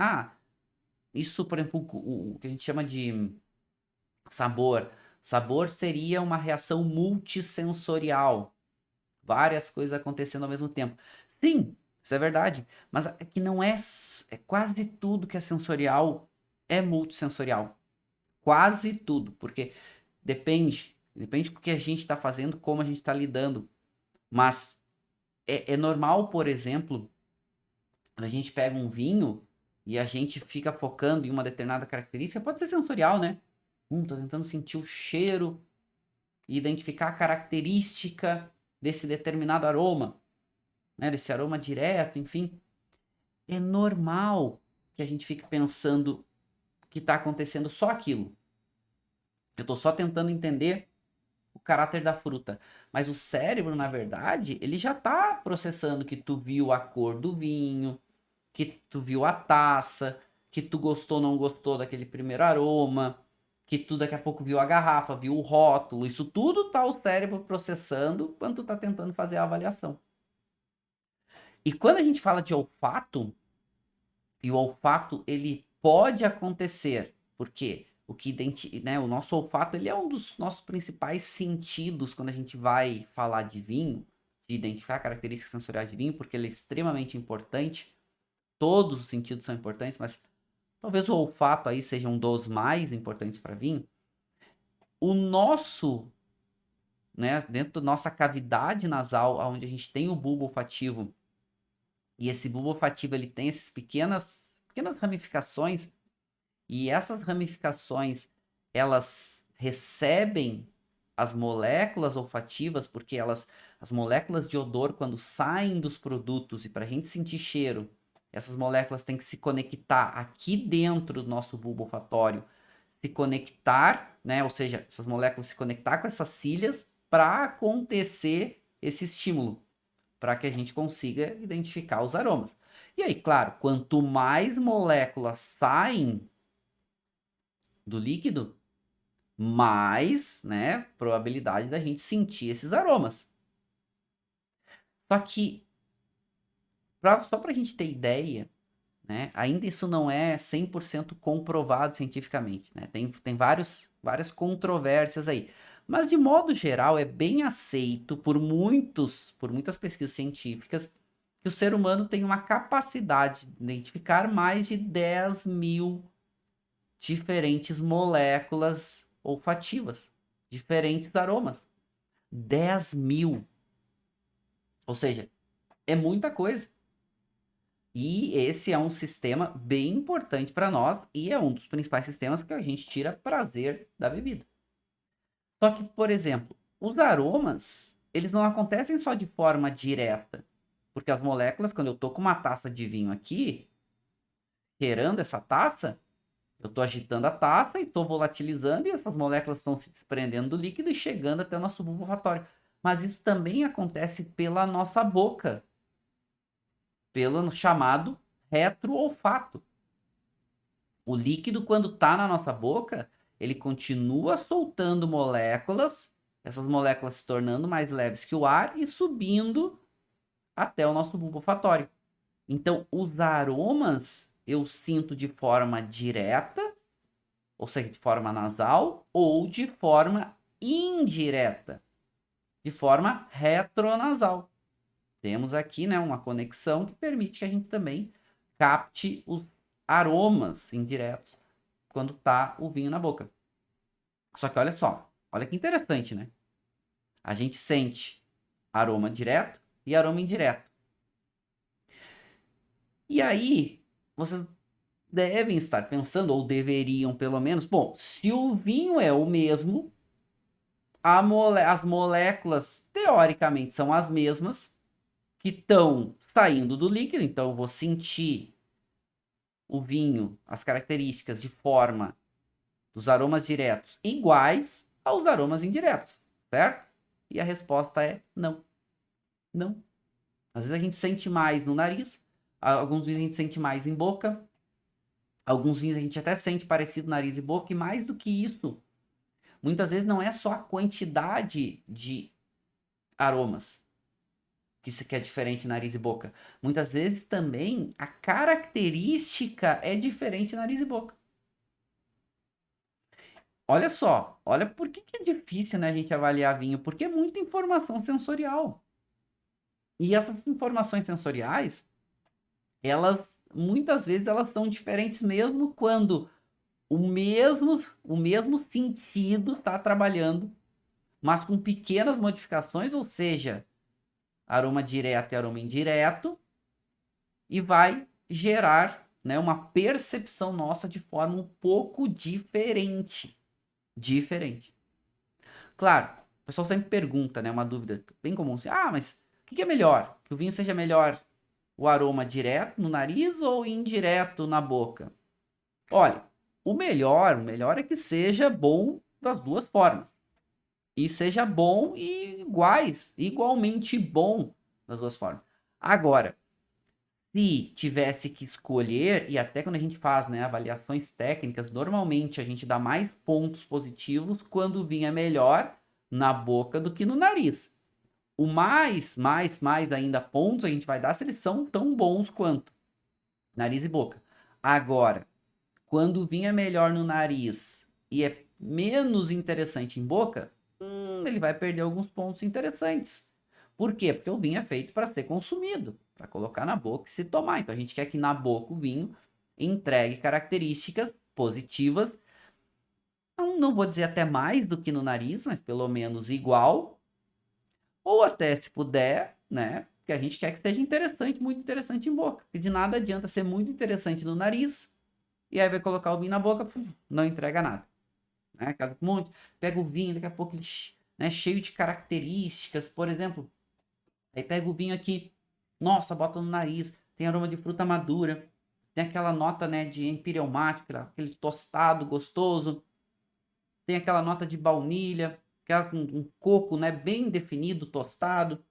Isso, por exemplo, o que a gente chama de sabor. Sabor seria uma reação multissensorial. Várias coisas acontecendo ao mesmo tempo. Sim, isso é verdade. Mas é que não é... É quase tudo que é sensorial é multissensorial. Quase tudo. Porque depende. Depende do que a gente está fazendo, como a gente está lidando. Mas é normal, por exemplo, quando a gente pega um vinho e a gente fica focando em uma determinada característica, pode ser sensorial, né? Tô tentando sentir o cheiro e identificar a característica desse determinado aroma, né? Desse aroma direto, enfim. É normal que a gente fique pensando que está acontecendo só aquilo. Eu estou só tentando entender o caráter da fruta. Mas o cérebro, na verdade, ele já está processando que tu viu a cor do vinho, que tu viu a taça, que tu gostou ou não gostou daquele primeiro aroma, que tu daqui a pouco viu a garrafa, viu o rótulo. Isso tudo tá o cérebro processando quando tu tá tentando fazer a avaliação. E quando a gente fala de olfato, e o olfato ele pode acontecer, porque o nosso olfato ele é um dos nossos principais sentidos quando a gente vai falar de vinho, de identificar características sensoriais de vinho, porque ele é extremamente importante. Todos os sentidos são importantes, mas talvez o olfato aí seja um dos mais importantes para vinho. O nosso, né, dentro da nossa cavidade nasal, onde a gente tem o bulbo olfativo, e esse bulbo olfativo ele tem essas pequenas ramificações, e essas ramificações elas recebem as moléculas olfativas, porque as moléculas de odor, quando saem dos produtos e para a gente sentir cheiro, essas moléculas têm que se conectar aqui dentro do nosso bulbo olfatório, se conectar, né? Ou seja, essas moléculas se conectar com essas cílias para acontecer esse estímulo, para que a gente consiga identificar os aromas. E aí, claro, quanto mais moléculas saem do líquido, mais, né, probabilidade da gente sentir esses aromas. Só que, só para a gente ter ideia, né, ainda isso não é 100% comprovado cientificamente, né? Tem várias controvérsias aí. Mas, de modo geral, é bem aceito por muitas pesquisas científicas que o ser humano tem uma capacidade de identificar mais de 10.000 diferentes moléculas olfativas, diferentes aromas. 10.000. Ou seja, é muita coisa. E esse é um sistema bem importante para nós e é um dos principais sistemas que a gente tira prazer da bebida. Só que, por exemplo, os aromas, eles não acontecem só de forma direta. Porque as moléculas, quando eu tô com uma taça de vinho aqui, cheirando essa taça, eu estou agitando a taça e estou volatilizando e essas moléculas estão se desprendendo do líquido e chegando até o nosso bulbo olfatório. Mas isso também acontece pela nossa boca, pelo chamado retroolfato. O líquido, quando está na nossa boca, ele continua soltando moléculas, essas moléculas se tornando mais leves que o ar e subindo até o nosso bulbo olfatório. Então, os aromas eu sinto de forma direta, ou seja, de forma nasal, ou de forma indireta, de forma retronasal. Temos aqui, né, uma conexão que permite que a gente também capte os aromas indiretos quando tá o vinho na boca. Só que olha só, olha que interessante, né? A gente sente aroma direto e aroma indireto. E aí, vocês devem estar pensando, ou deveriam pelo menos, bom, se o vinho é o mesmo, as moléculas teoricamente são as mesmas que estão saindo do líquido, então eu vou sentir o vinho, as características de forma dos aromas diretos iguais aos aromas indiretos, certo? E a resposta é não. Não. Às vezes a gente sente mais no nariz, alguns vinhos a gente sente mais em boca, alguns vinhos a gente até sente parecido nariz e boca, e mais do que isso, muitas vezes não é só a quantidade de aromas que é diferente nariz e boca. Muitas vezes também a característica é diferente nariz e boca. Olha só, olha por que é difícil, né, a gente avaliar vinho, porque é muita informação sensorial. E essas informações sensoriais, elas muitas vezes elas são diferentes mesmo quando o mesmo sentido está trabalhando, mas com pequenas modificações, ou seja, aroma direto e aroma indireto, e vai gerar, né, uma percepção nossa de forma um pouco diferente. Diferente. Claro, o pessoal sempre pergunta, né, uma dúvida bem comum, assim, mas o que é melhor? Que o vinho seja melhor o aroma direto no nariz ou indireto na boca? Olha, o melhor é que seja bom das duas formas. E seja bom e igualmente bom das duas formas. Agora, se tivesse que escolher, e até quando a gente faz, né, avaliações técnicas, normalmente a gente dá mais pontos positivos quando o vinho é melhor na boca do que no nariz. O mais ainda pontos a gente vai dar se eles são tão bons quanto nariz e boca. Agora, quando o vinho é melhor no nariz e é menos interessante em boca, ele vai perder alguns pontos interessantes. Por quê? Porque o vinho é feito para ser consumido, para colocar na boca e se tomar. Então a gente quer que na boca o vinho entregue características positivas. Não vou dizer até mais do que no nariz, mas pelo menos igual. Ou até, se puder, né? Que a gente quer que seja interessante, muito interessante em boca. Porque de nada adianta ser muito interessante no nariz e aí vai colocar o vinho na boca, não entrega nada. Né? Casa com um monte, pega o vinho, daqui a pouco ele, né, cheio de características, por exemplo, aí pega o vinho aqui, nossa, bota no nariz, tem aroma de fruta madura, tem aquela nota, né, de Imperial Mate, aquele tostado gostoso, tem aquela nota de baunilha, aquela com um coco, né, bem definido, tostado,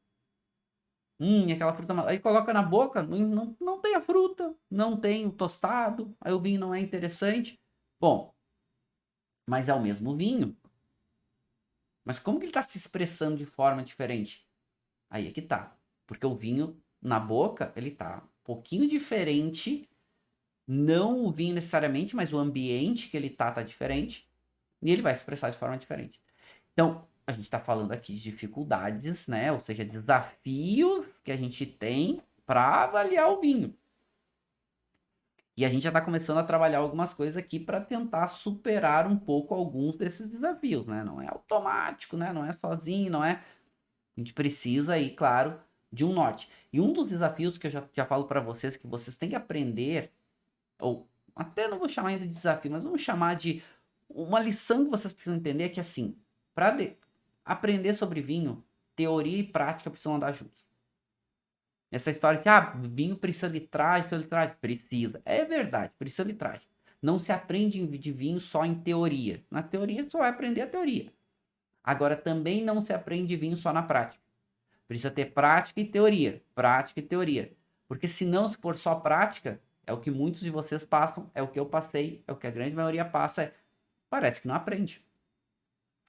aquela fruta madura, aí coloca na boca, não tem a fruta, não tem o tostado, aí o vinho não é interessante. Bom, mas é o mesmo vinho. Mas como que ele está se expressando de forma diferente? Aí é que tá. Porque o vinho na boca, ele tá um pouquinho diferente. Não o vinho necessariamente, mas o ambiente que ele tá diferente. E ele vai se expressar de forma diferente. Então, a gente está falando aqui de dificuldades, né? Ou seja, desafios que a gente tem para avaliar o vinho. E a gente já está começando a trabalhar algumas coisas aqui para tentar superar um pouco alguns desses desafios, né? Não é automático, né? Não é sozinho, não é. A gente precisa aí, claro, de um norte. E um dos desafios que eu já falo para vocês que vocês têm que aprender, ou até não vou chamar ainda de desafio, mas vamos chamar de uma lição que vocês precisam entender é que assim, para aprender sobre vinho, teoria e prática precisam andar juntos. Essa história que, vinho precisa litragem, precisa. É verdade, precisa litragem. Não se aprende de vinho só em teoria. Na teoria, só vai aprender a teoria. Agora, também não se aprende vinho só na prática. Precisa ter prática e teoria. Prática e teoria. Porque senão, se for só prática, é o que muitos de vocês passam, é o que eu passei, é o que a grande maioria passa, parece que não aprende.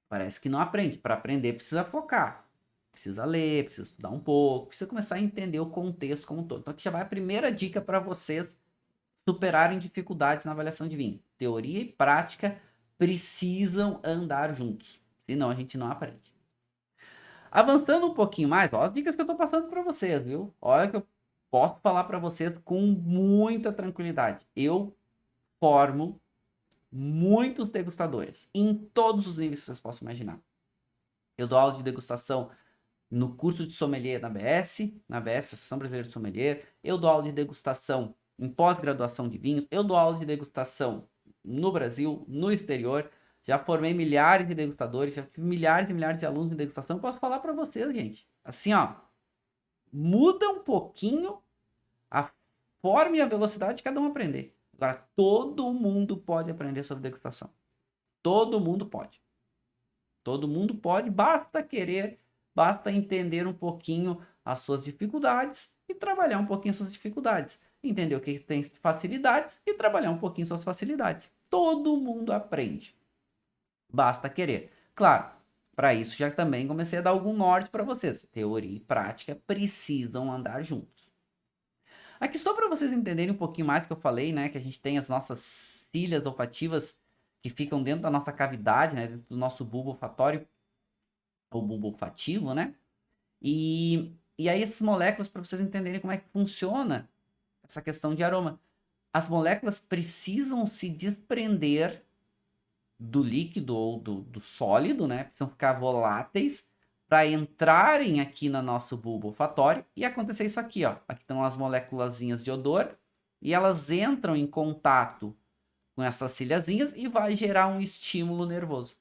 Parece que não aprende. Para aprender, precisa focar. Precisa ler, precisa estudar um pouco, precisa começar a entender o contexto como um todo. Então aqui já vai a primeira dica para vocês superarem dificuldades na avaliação de vinho. Teoria e prática precisam andar juntos, senão a gente não aprende. Avançando um pouquinho mais, ó, as dicas que eu estou passando para vocês, viu? Olha que eu posso falar para vocês com muita tranquilidade. Eu formo muitos degustadores em todos os níveis que vocês possam imaginar. Eu dou aula de degustação no curso de sommelier na ABS, Associação Brasileira de Sommelier. Eu dou aula de degustação em pós-graduação de vinhos. Eu dou aula de degustação no Brasil, no exterior. Já formei milhares de degustadores, já tive milhares e milhares de alunos em degustação. Posso falar para vocês, gente. Assim, ó, muda um pouquinho a forma e a velocidade de cada um aprender. Agora, todo mundo pode aprender sobre degustação. Todo mundo pode. Todo mundo pode, basta querer, basta entender um pouquinho as suas dificuldades e trabalhar um pouquinho essas dificuldades. Entender o que tem facilidades e trabalhar um pouquinho suas facilidades. Todo mundo aprende. Basta querer. Claro, para isso já também comecei a dar algum norte para vocês. Teoria e prática precisam andar juntos. Aqui só para vocês entenderem um pouquinho mais que eu falei, né? Que a gente tem as nossas cílias olfativas que ficam dentro da nossa cavidade, né? Dentro do nosso bulbo olfatório, ou bulbo olfativo, né? E aí essas moléculas, para vocês entenderem como é que funciona essa questão de aroma. As moléculas precisam se desprender do líquido ou do sólido, né? Precisam ficar voláteis para entrarem aqui no nosso bulbo olfatório e acontecer isso aqui, ó. Aqui estão as moléculazinhas de odor e elas entram em contato com essas ciliazinhas e vai gerar um estímulo nervoso.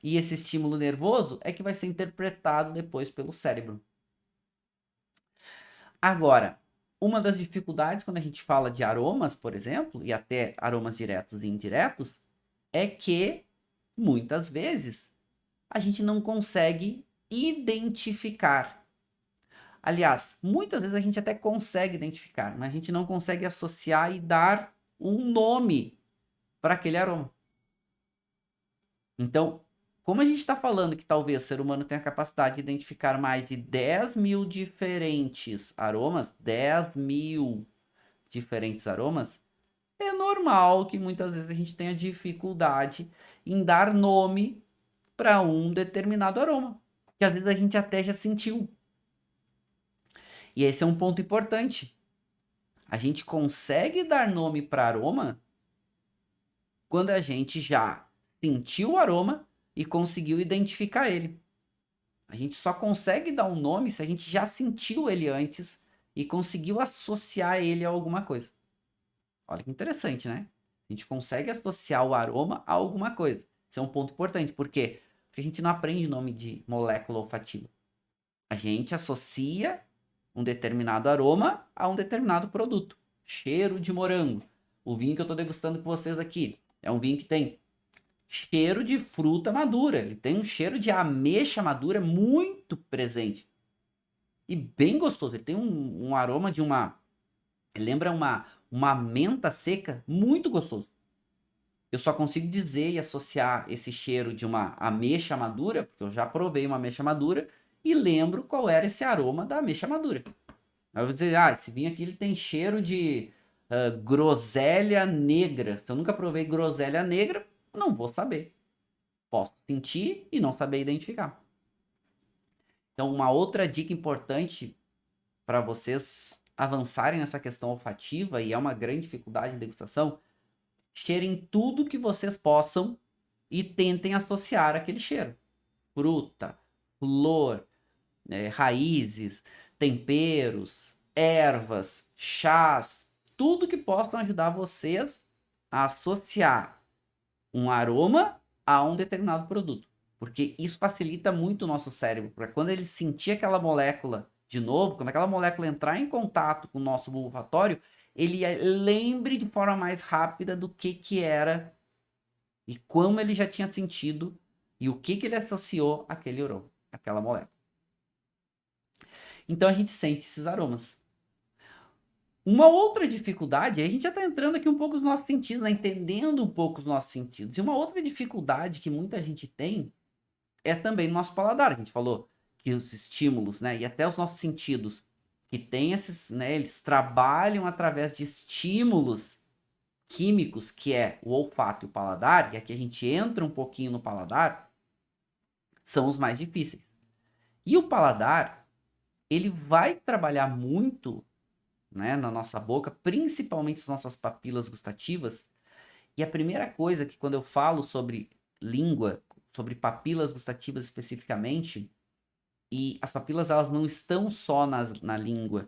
E esse estímulo nervoso é que vai ser interpretado depois pelo cérebro. Agora, uma das dificuldades quando a gente fala de aromas, por exemplo, e até aromas diretos e indiretos, é que muitas vezes a gente não consegue identificar. Aliás, muitas vezes a gente até consegue identificar, mas a gente não consegue associar e dar um nome para aquele aroma. Então, como a gente está falando que talvez o ser humano tenha a capacidade de identificar mais de 10 mil diferentes aromas, 10 mil diferentes aromas, é normal que muitas vezes a gente tenha dificuldade em dar nome para um determinado aroma, que às vezes a gente até já sentiu. E esse é um ponto importante. A gente consegue dar nome para aroma quando a gente já sentiu o aroma e conseguiu identificar ele. A gente só consegue dar um nome se a gente já sentiu ele antes e conseguiu associar ele a alguma coisa. Olha que interessante, né? A gente consegue associar o aroma a alguma coisa. Isso é um ponto importante. Por quê? Porque a gente não aprende o nome de molécula olfativa. A gente associa um determinado aroma a um determinado produto. Cheiro de morango. O vinho que eu estou degustando com vocês aqui é um vinho que tem cheiro de fruta madura. Ele tem um cheiro de ameixa madura muito presente. E bem gostoso. Ele tem um aroma de uma... Lembra uma menta seca muito gostoso. Eu só consigo dizer e associar esse cheiro de uma ameixa madura, porque eu já provei uma ameixa madura, e lembro qual era esse aroma da ameixa madura. Aí eu vou dizer, esse vinho aqui ele tem cheiro de groselha negra. Se eu nunca provei groselha negra, não vou saber. Posso sentir e não saber identificar. Então, uma outra dica importante para vocês avançarem nessa questão olfativa, e é uma grande dificuldade de degustação, cheirem tudo que vocês possam e tentem associar aquele cheiro. Fruta, flor, raízes, temperos, ervas, chás, tudo que possam ajudar vocês a associar um aroma a um determinado produto. Porque isso facilita muito o nosso cérebro, para quando ele sentir aquela molécula de novo, quando aquela molécula entrar em contato com o nosso bulbo olfatório, ele lembre de forma mais rápida do que era e como ele já tinha sentido e o que ele associou àquele aroma, àquela molécula. Então a gente sente esses aromas. Uma outra dificuldade, a gente já está entrando aqui um pouco nos nossos sentidos, né? Entendendo um pouco os nossos sentidos. E uma outra dificuldade que muita gente tem é também no nosso paladar. A gente falou que os estímulos, né? E até os nossos sentidos, que tem esses, né? Eles trabalham através de estímulos químicos, que é o olfato e o paladar, e aqui a gente entra um pouquinho no paladar, são os mais difíceis. E o paladar, ele vai trabalhar muito, né, na nossa boca, principalmente as nossas papilas gustativas. E a primeira coisa que quando eu falo sobre língua, sobre papilas gustativas especificamente, e as papilas elas não estão só na língua,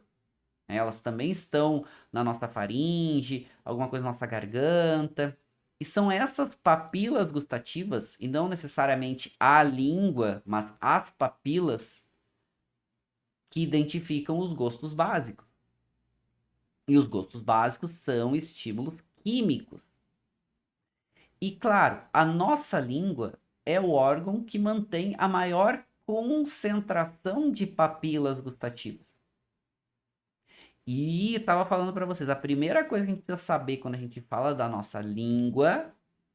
né? Elas também estão na nossa faringe, alguma coisa na nossa garganta. E são essas papilas gustativas, e não necessariamente a língua, mas as papilas, que identificam os gostos básicos. E os gostos básicos são estímulos químicos. E claro, a nossa língua é o órgão que mantém a maior concentração de papilas gustativas. E estava falando para vocês, a primeira coisa que a gente precisa saber quando a gente fala da nossa língua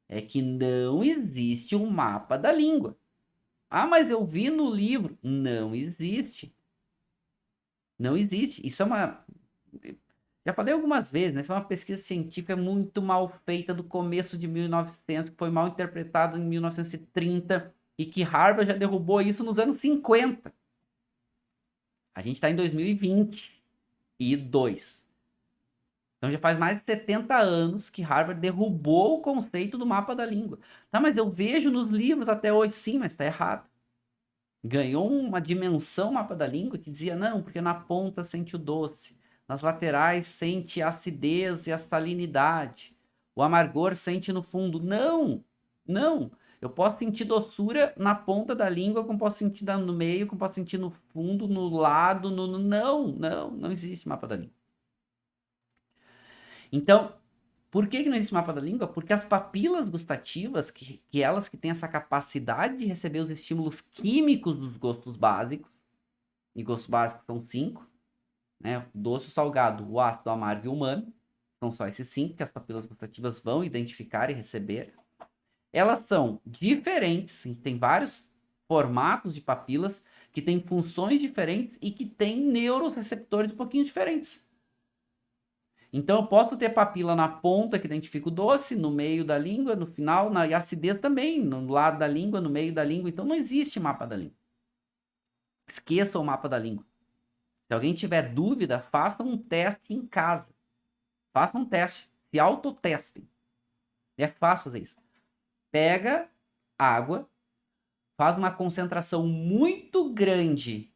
é que não existe um mapa da língua. Ah, mas eu vi no livro. Não existe. Não existe. Isso é uma. Já falei algumas vezes, né? Isso é uma pesquisa científica muito mal feita do começo de 1900, que foi mal interpretado em 1930 e que Harvard já derrubou isso nos anos 50. A gente está em 2022. Então já faz mais de 70 anos que Harvard derrubou o conceito do mapa da língua. Tá, mas eu vejo nos livros até hoje, sim, mas está errado. Ganhou uma dimensão mapa da língua que dizia, não, porque na ponta sente o doce, nas laterais sente a acidez e a salinidade, o amargor sente no fundo. Não, não. Eu posso sentir doçura na ponta da língua, como posso sentir no meio, como posso sentir no fundo, no lado, não existe mapa da língua. Então, por que não existe mapa da língua? Porque as papilas gustativas, que elas que têm essa capacidade de receber os estímulos químicos dos gostos básicos, e gostos básicos são 5, né? O doce, o salgado, o ácido, o amargo e o umami, são só esses 5 que as papilas gustativas vão identificar e receber. Elas são diferentes, a gente tem vários formatos de papilas que têm funções diferentes e que têm neuroreceptores um pouquinho diferentes. Então, eu posso ter papila na ponta, que identifica o doce, no meio da língua, no final, e acidez também, no lado da língua, no meio da língua. Então, não existe mapa da língua. Esqueça o mapa da língua. Se alguém tiver dúvida, faça um teste em casa. Faça um teste. Se autotestem. É fácil fazer isso. Pega água, faz uma concentração muito grande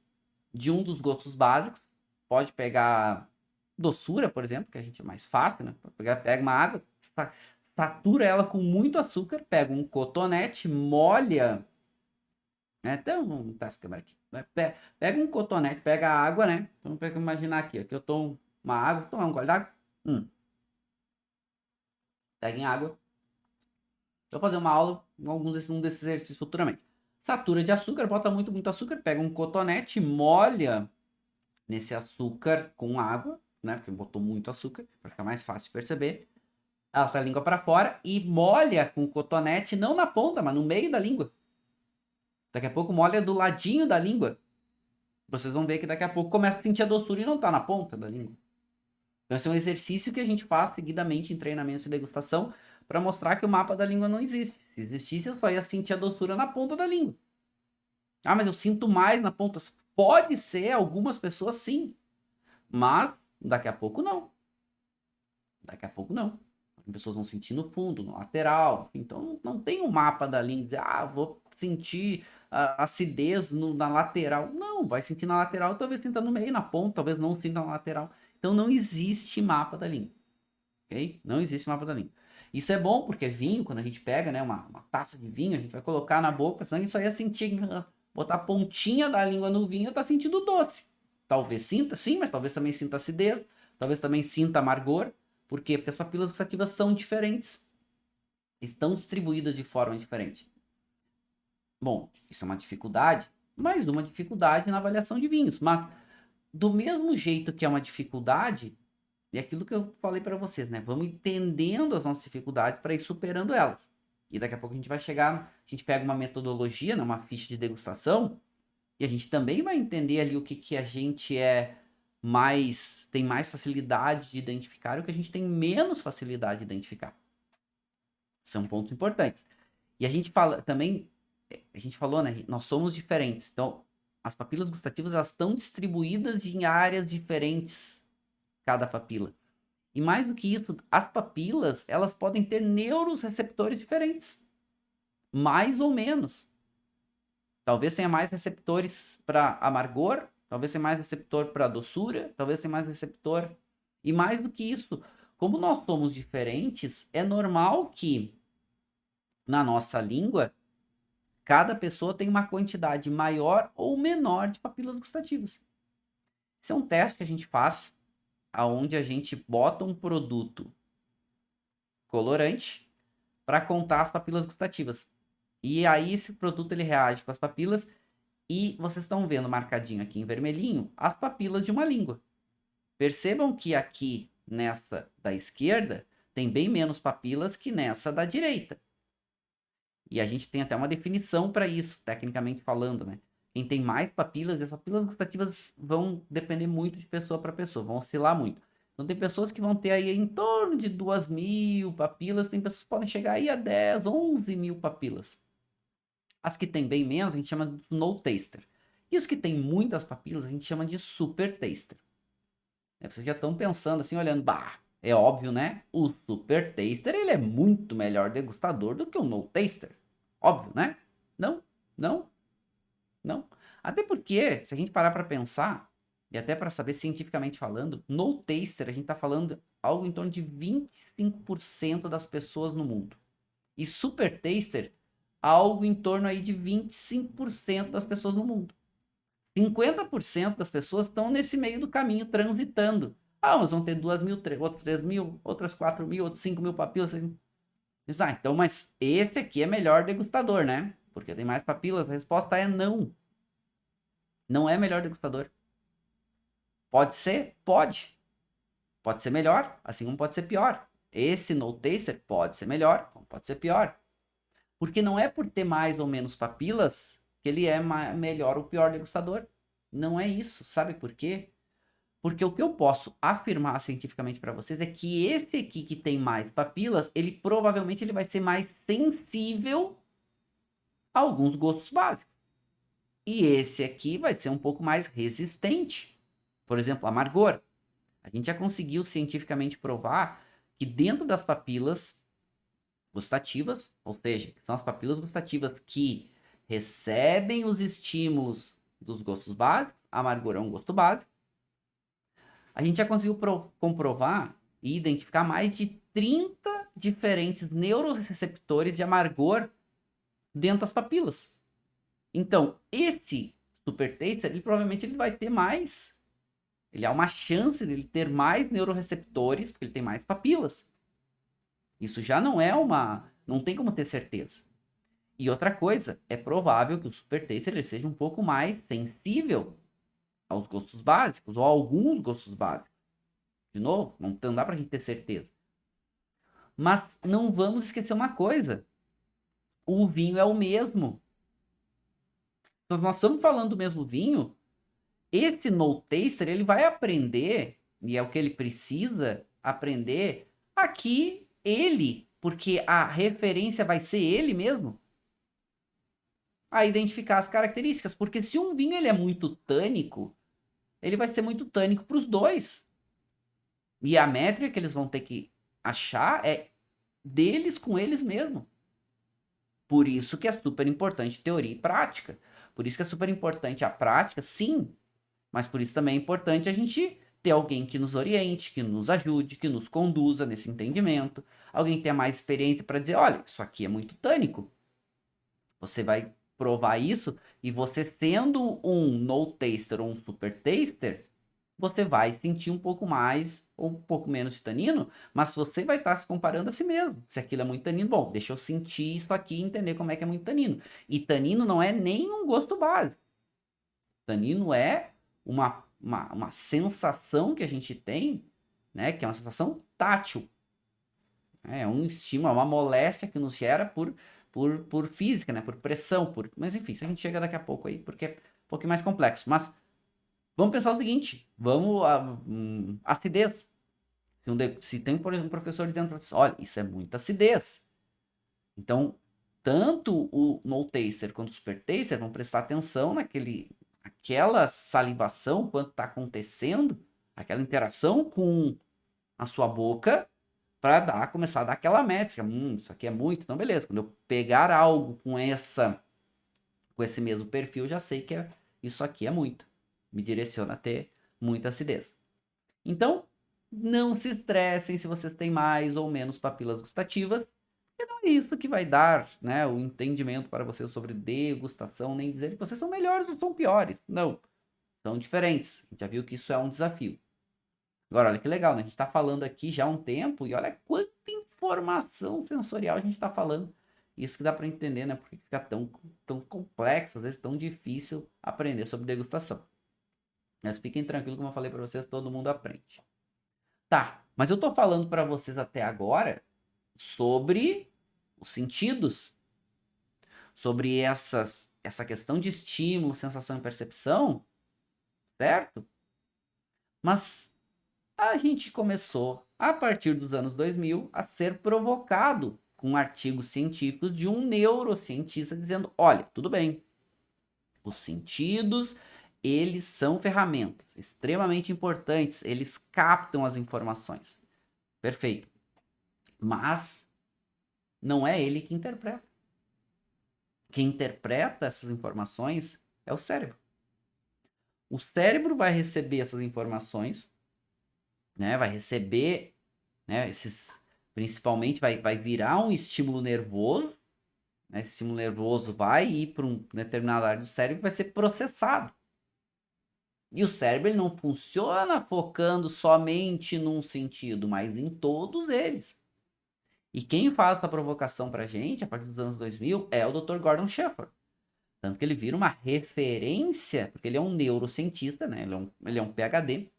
de um dos gostos básicos. Pode pegar doçura, por exemplo, que a gente é mais fácil, né? Pega uma água, satura ela com muito açúcar, pega um cotonete, molha, né? Até um teste de câmera aqui. Pega um cotonete, pega a água, né? Então, vamos imaginar aqui que eu tomo uma água, tomar um gole d'água. Peguem água. Vou fazer uma aula com um desses exercícios futuramente. Satura de açúcar, bota muito açúcar, pega um cotonete, molha nesse açúcar com água, né? Porque botou muito açúcar, para ficar mais fácil de perceber. Ela tá a língua para fora e molha com o cotonete, não na ponta, mas no meio da língua. Daqui a pouco molha do ladinho da língua. Vocês vão ver que daqui a pouco começa a sentir a doçura e não tá na ponta da língua. Então esse é um exercício que a gente faz seguidamente em treinamentos de degustação para mostrar que o mapa da língua não existe. Se existisse, eu só ia sentir a doçura na ponta da língua. Ah, mas eu sinto mais na ponta. Pode ser, algumas pessoas sim. Mas daqui a pouco não. Daqui a pouco não. As pessoas vão sentir no fundo, no lateral. Então não tem um mapa da língua. Ah, vou sentir a acidez na lateral. Não, vai sentir na lateral, talvez sinta no meio, na ponta, talvez não sinta na lateral. Então não existe mapa da língua. Ok? Não existe mapa da língua. Isso é bom porque vinho, quando a gente pega, né, uma taça de vinho, a gente vai colocar na boca, senão a gente só ia sentir, botar a pontinha da língua no vinho, tá sentindo doce. Talvez sinta, sim, mas talvez também sinta acidez, talvez também sinta amargor. Por quê? Porque as papilas gustativas são diferentes. Estão distribuídas de forma diferente. Bom, isso é uma dificuldade, mais uma dificuldade na avaliação de vinhos. Mas, do mesmo jeito que é uma dificuldade, é aquilo que eu falei para vocês, né? Vamos entendendo as nossas dificuldades para ir superando elas. E daqui a pouco a gente vai chegar, a gente pega uma metodologia, né, uma ficha de degustação, e a gente também vai entender ali o que a gente tem mais facilidade de identificar e o que a gente tem menos facilidade de identificar. São pontos importantes. E a gente fala também, a gente falou, né? Nós somos diferentes. Então, as papilas gustativas elas estão distribuídas em áreas diferentes, cada papila. E mais do que isso, as papilas elas podem ter neuroreceptores diferentes, mais ou menos. Talvez tenha mais receptores para amargor, talvez tenha mais receptor para doçura, talvez tenha mais receptor. E mais do que isso, como nós somos diferentes, é normal que na nossa língua cada pessoa tem uma quantidade maior ou menor de papilas gustativas. Esse é um teste que a gente faz, aonde a gente bota um produto colorante para contar as papilas gustativas. E aí esse produto ele reage com as papilas e vocês estão vendo marcadinho aqui em vermelhinho as papilas de uma língua. Percebam que aqui nessa da esquerda tem bem menos papilas que nessa da direita. E a gente tem até uma definição para isso, tecnicamente falando, né? Quem tem mais papilas, as papilas gustativas vão depender muito de pessoa para pessoa, vão oscilar muito. Então tem pessoas que vão ter aí em torno de 2.000 papilas, tem pessoas que podem chegar aí a 10, 11.000 papilas. As que tem bem menos, a gente chama de no taster. E os que tem muitas papilas, a gente chama de super taster. Vocês já estão pensando assim, olhando, bah, é óbvio, né? O super taster, ele é muito melhor degustador do que o no taster. Óbvio, né? Não, não, não. Até porque, se a gente parar para pensar, e até para saber cientificamente falando, no taster a gente está falando algo em torno de 25% das pessoas no mundo. E super taster, algo em torno aí de 25% das pessoas no mundo. 50% das pessoas estão nesse meio do caminho, transitando. Ah, mas vão ter 2.000, outros 3.000, outras 4.000, outros 5.000 papilas. Ah, então, mas esse aqui é melhor degustador, né? Porque tem mais papilas. A resposta é não. Não é melhor degustador. Pode ser? Pode. Pode ser melhor, assim como pode ser pior. Esse no taster pode ser melhor, como pode ser pior. Porque não é por ter mais ou menos papilas que ele é melhor ou pior degustador. Não é isso. Sabe por quê? Porque o que eu posso afirmar cientificamente para vocês é que esse aqui que tem mais papilas, ele provavelmente ele vai ser mais sensível a alguns gostos básicos. E esse aqui vai ser um pouco mais resistente. Por exemplo, amargor. A gente já conseguiu cientificamente provar que dentro das papilas gustativas, ou seja, são as papilas gustativas que recebem os estímulos dos gostos básicos, amargor é um gosto básico, a gente já conseguiu comprovar e identificar mais de 30 diferentes neuroreceptores de amargor dentro das papilas. Então, esse super taster, ele provavelmente ele vai ter mais, ele há uma chance de ele ter mais neuroreceptores, porque ele tem mais papilas. Isso já não é não tem como ter certeza. E outra coisa, é provável que o super taster ele seja um pouco mais sensível aos gostos básicos, ou a alguns gostos básicos. De novo, não dá pra gente ter certeza. Mas não vamos esquecer uma coisa. O vinho é o mesmo. Então, nós estamos falando do mesmo vinho. Esse no taster, ele vai aprender, e é o que ele precisa aprender, aqui ele, porque a referência vai ser ele mesmo, a identificar as características. Porque se um vinho ele é muito tânico, ele vai ser muito tânico para os dois. E a métrica que eles vão ter que achar é deles com eles mesmo. Por isso que é super importante teoria e prática. Por isso que é super importante a prática, sim. Mas por isso também é importante a gente ter alguém que nos oriente, que nos ajude, que nos conduza nesse entendimento. Alguém que tenha mais experiência para dizer, olha, isso aqui é muito tânico. Você vai provar isso e você sendo um no taster ou um super taster, você vai sentir um pouco mais ou um pouco menos de tanino, mas você vai estar se comparando a si mesmo. Se aquilo é muito tanino, bom, deixa eu sentir isso aqui e entender como é que é muito tanino. E tanino não é nem um gosto básico. Tanino é uma sensação que a gente tem, né, que é uma sensação tátil. É um estímulo, é uma moléstia que nos gera por física, né, por pressão, mas enfim, isso a gente chega daqui a pouco aí, porque é um pouquinho mais complexo. Mas vamos pensar o seguinte, acidez. Se tem, por exemplo, um professor dizendo para você, olha, isso é muita acidez. Então, tanto o no taster quanto o super taster vão prestar atenção aquela salivação, quanto está acontecendo, aquela interação com a sua boca, para começar a dar aquela métrica. Isso aqui é muito, então beleza. Quando eu pegar algo com esse mesmo perfil, já sei que isso aqui é muito. Me direciona a ter muita acidez. Então, não se estressem se vocês têm mais ou menos papilas gustativas, porque não é isso que vai dar, né, o entendimento para vocês sobre degustação, nem dizer que vocês são melhores ou são piores. Não, são diferentes. A gente já viu que isso é um desafio. Agora, olha que legal, né? A gente está falando aqui já há um tempo e olha quanta informação sensorial a gente está falando. Isso que dá para entender, né? Porque fica tão complexo, às vezes tão difícil aprender sobre degustação. Mas fiquem tranquilos, como eu falei para vocês, todo mundo aprende. Tá, mas eu tô falando para vocês até agora sobre os sentidos, sobre essa questão de estímulo, sensação e percepção, certo? Mas a gente começou, a partir dos anos 2000, a ser provocado com artigos científicos de um neurocientista dizendo, olha, tudo bem, os sentidos, eles são ferramentas extremamente importantes, eles captam as informações. Perfeito. Mas não é ele que interpreta. Quem interpreta essas informações é o cérebro. O cérebro vai receber essas informações, né? Vai receber, né? Principalmente vai virar um estímulo nervoso, né? Esse estímulo nervoso vai ir para um determinado área do cérebro e vai ser processado. E o cérebro ele não funciona focando somente num sentido, mas em todos eles. E quem faz essa provocação pra gente, a partir dos anos 2000, é o Dr. Gordon Sheffer. Tanto que ele vira uma referência, porque ele é um neurocientista, né? Ele é um PhD,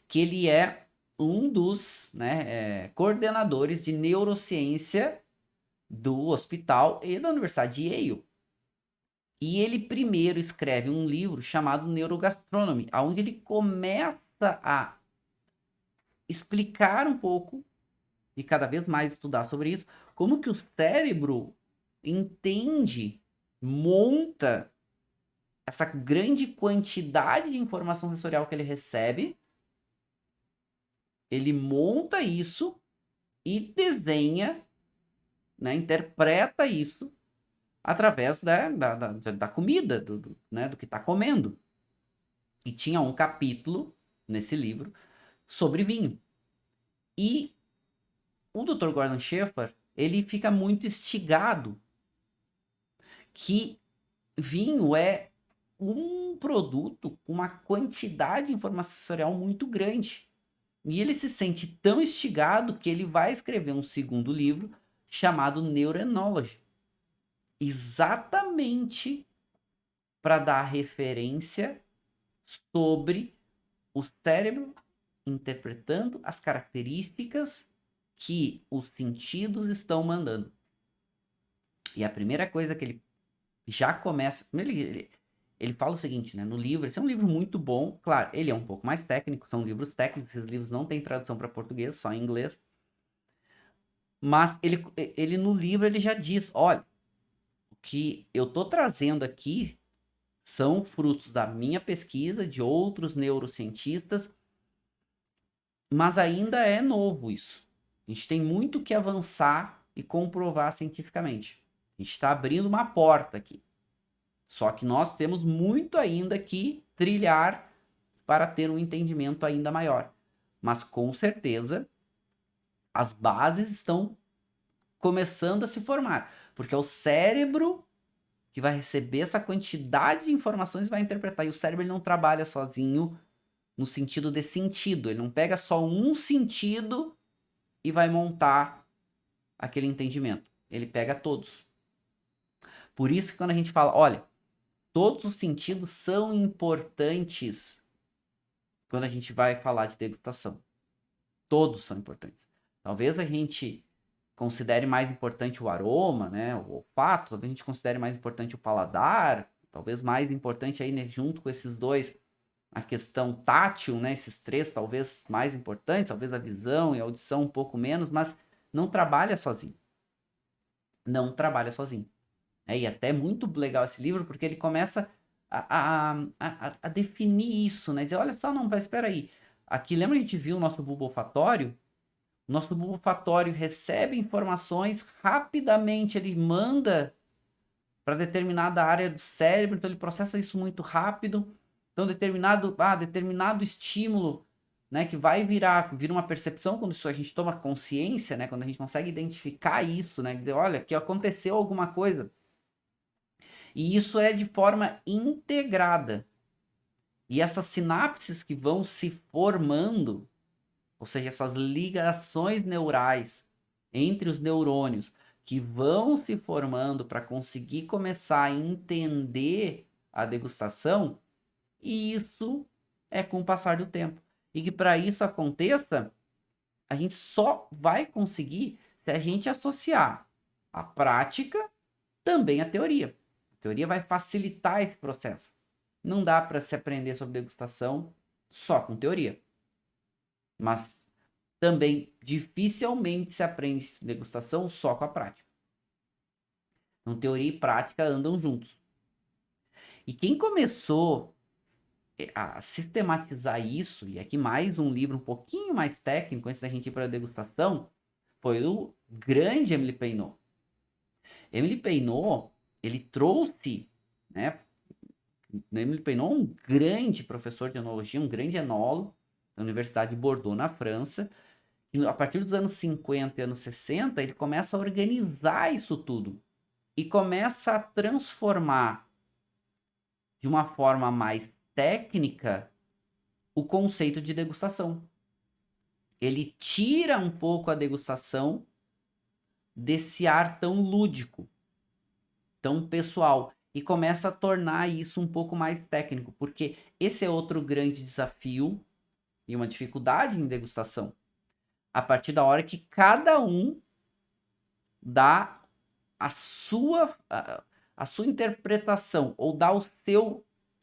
que ele é um dos, né, coordenadores de neurociência do hospital e da Universidade de Yale. E ele primeiro escreve um livro chamado Neurogastronomy, onde ele começa a explicar um pouco e cada vez mais estudar sobre isso, como que o cérebro entende, monta essa grande quantidade de informação sensorial que ele recebe, ele monta isso e desenha, né, interpreta isso através da comida, né, do que está comendo. E tinha um capítulo nesse livro sobre vinho. E o Dr. Gordon Sheffer, ele fica muito instigado que vinho é um produto com uma quantidade de informação sensorial muito grande. E ele se sente tão instigado que ele vai escrever um segundo livro chamado Neuroenology. Exatamente para dar referência sobre o cérebro interpretando as características que os sentidos estão mandando. E a primeira coisa que ele já começa... Ele fala o seguinte, né? No livro, esse é um livro muito bom. Claro, ele é um pouco mais técnico, são livros técnicos, esses livros não têm tradução para português, só em inglês. Mas ele no livro ele já diz, olha, o que eu tô trazendo aqui são frutos da minha pesquisa, de outros neurocientistas, mas ainda é novo isso. A gente tem muito que avançar e comprovar cientificamente. A gente está abrindo uma porta aqui. Só que nós temos muito ainda que trilhar para ter um entendimento ainda maior. Mas com certeza as bases estão começando a se formar, porque é o cérebro que vai receber essa quantidade de informações e vai interpretar. E o cérebro ele não trabalha sozinho no sentido de sentido, ele não pega só um sentido e vai montar aquele entendimento. Ele pega todos. Por isso que quando a gente fala, olha, todos os sentidos são importantes quando a gente vai falar de degustação. Todos são importantes. Talvez a gente considere mais importante o aroma, né, o olfato, talvez a gente considere mais importante o paladar, talvez mais importante aí, né, junto com esses dois, a questão tátil, né, esses três talvez mais importantes, talvez a visão e a audição um pouco menos, mas não trabalha sozinho. Não trabalha sozinho. E até muito legal esse livro, porque ele começa a definir isso, né? Dizer, olha só, não, mas espera aí. Aqui, lembra que a gente viu o nosso bulbo olfatório? O nosso bulbo olfatório recebe informações rapidamente, ele manda para determinada área do cérebro, então ele processa isso muito rápido. Então, determinado estímulo, né, que vai vira uma percepção quando a gente toma consciência, né, quando a gente consegue identificar isso, né, dizer, olha, que aconteceu alguma coisa. E isso é de forma integrada. E essas sinapses que vão se formando, ou seja, essas ligações neurais entre os neurônios que vão se formando para conseguir começar a entender a degustação, e isso é com o passar do tempo. E que para isso aconteça, a gente só vai conseguir se a gente associar a prática também à teoria. A teoria vai facilitar esse processo. Não dá para se aprender sobre degustação só com teoria. Mas também dificilmente se aprende degustação só com a prática. Então, teoria e prática andam juntos. E quem começou a sistematizar isso, e aqui mais um livro um pouquinho mais técnico, antes da gente ir para a degustação, foi o grande Emily Peinot. Emily Peinot, ele trouxe, né? Emily Peinot é um grande professor de enologia, um grande enólogo da Universidade de Bordeaux, na França. E a partir dos anos 50 e anos 60, ele começa a organizar isso tudo e começa a transformar de uma forma mais técnica o conceito de degustação. Ele tira um pouco a degustação desse ar tão lúdico, tão pessoal, e começa a tornar isso um pouco mais técnico, porque esse é outro grande desafio e uma dificuldade em degustação. A partir da hora que cada um dá a sua interpretação, ou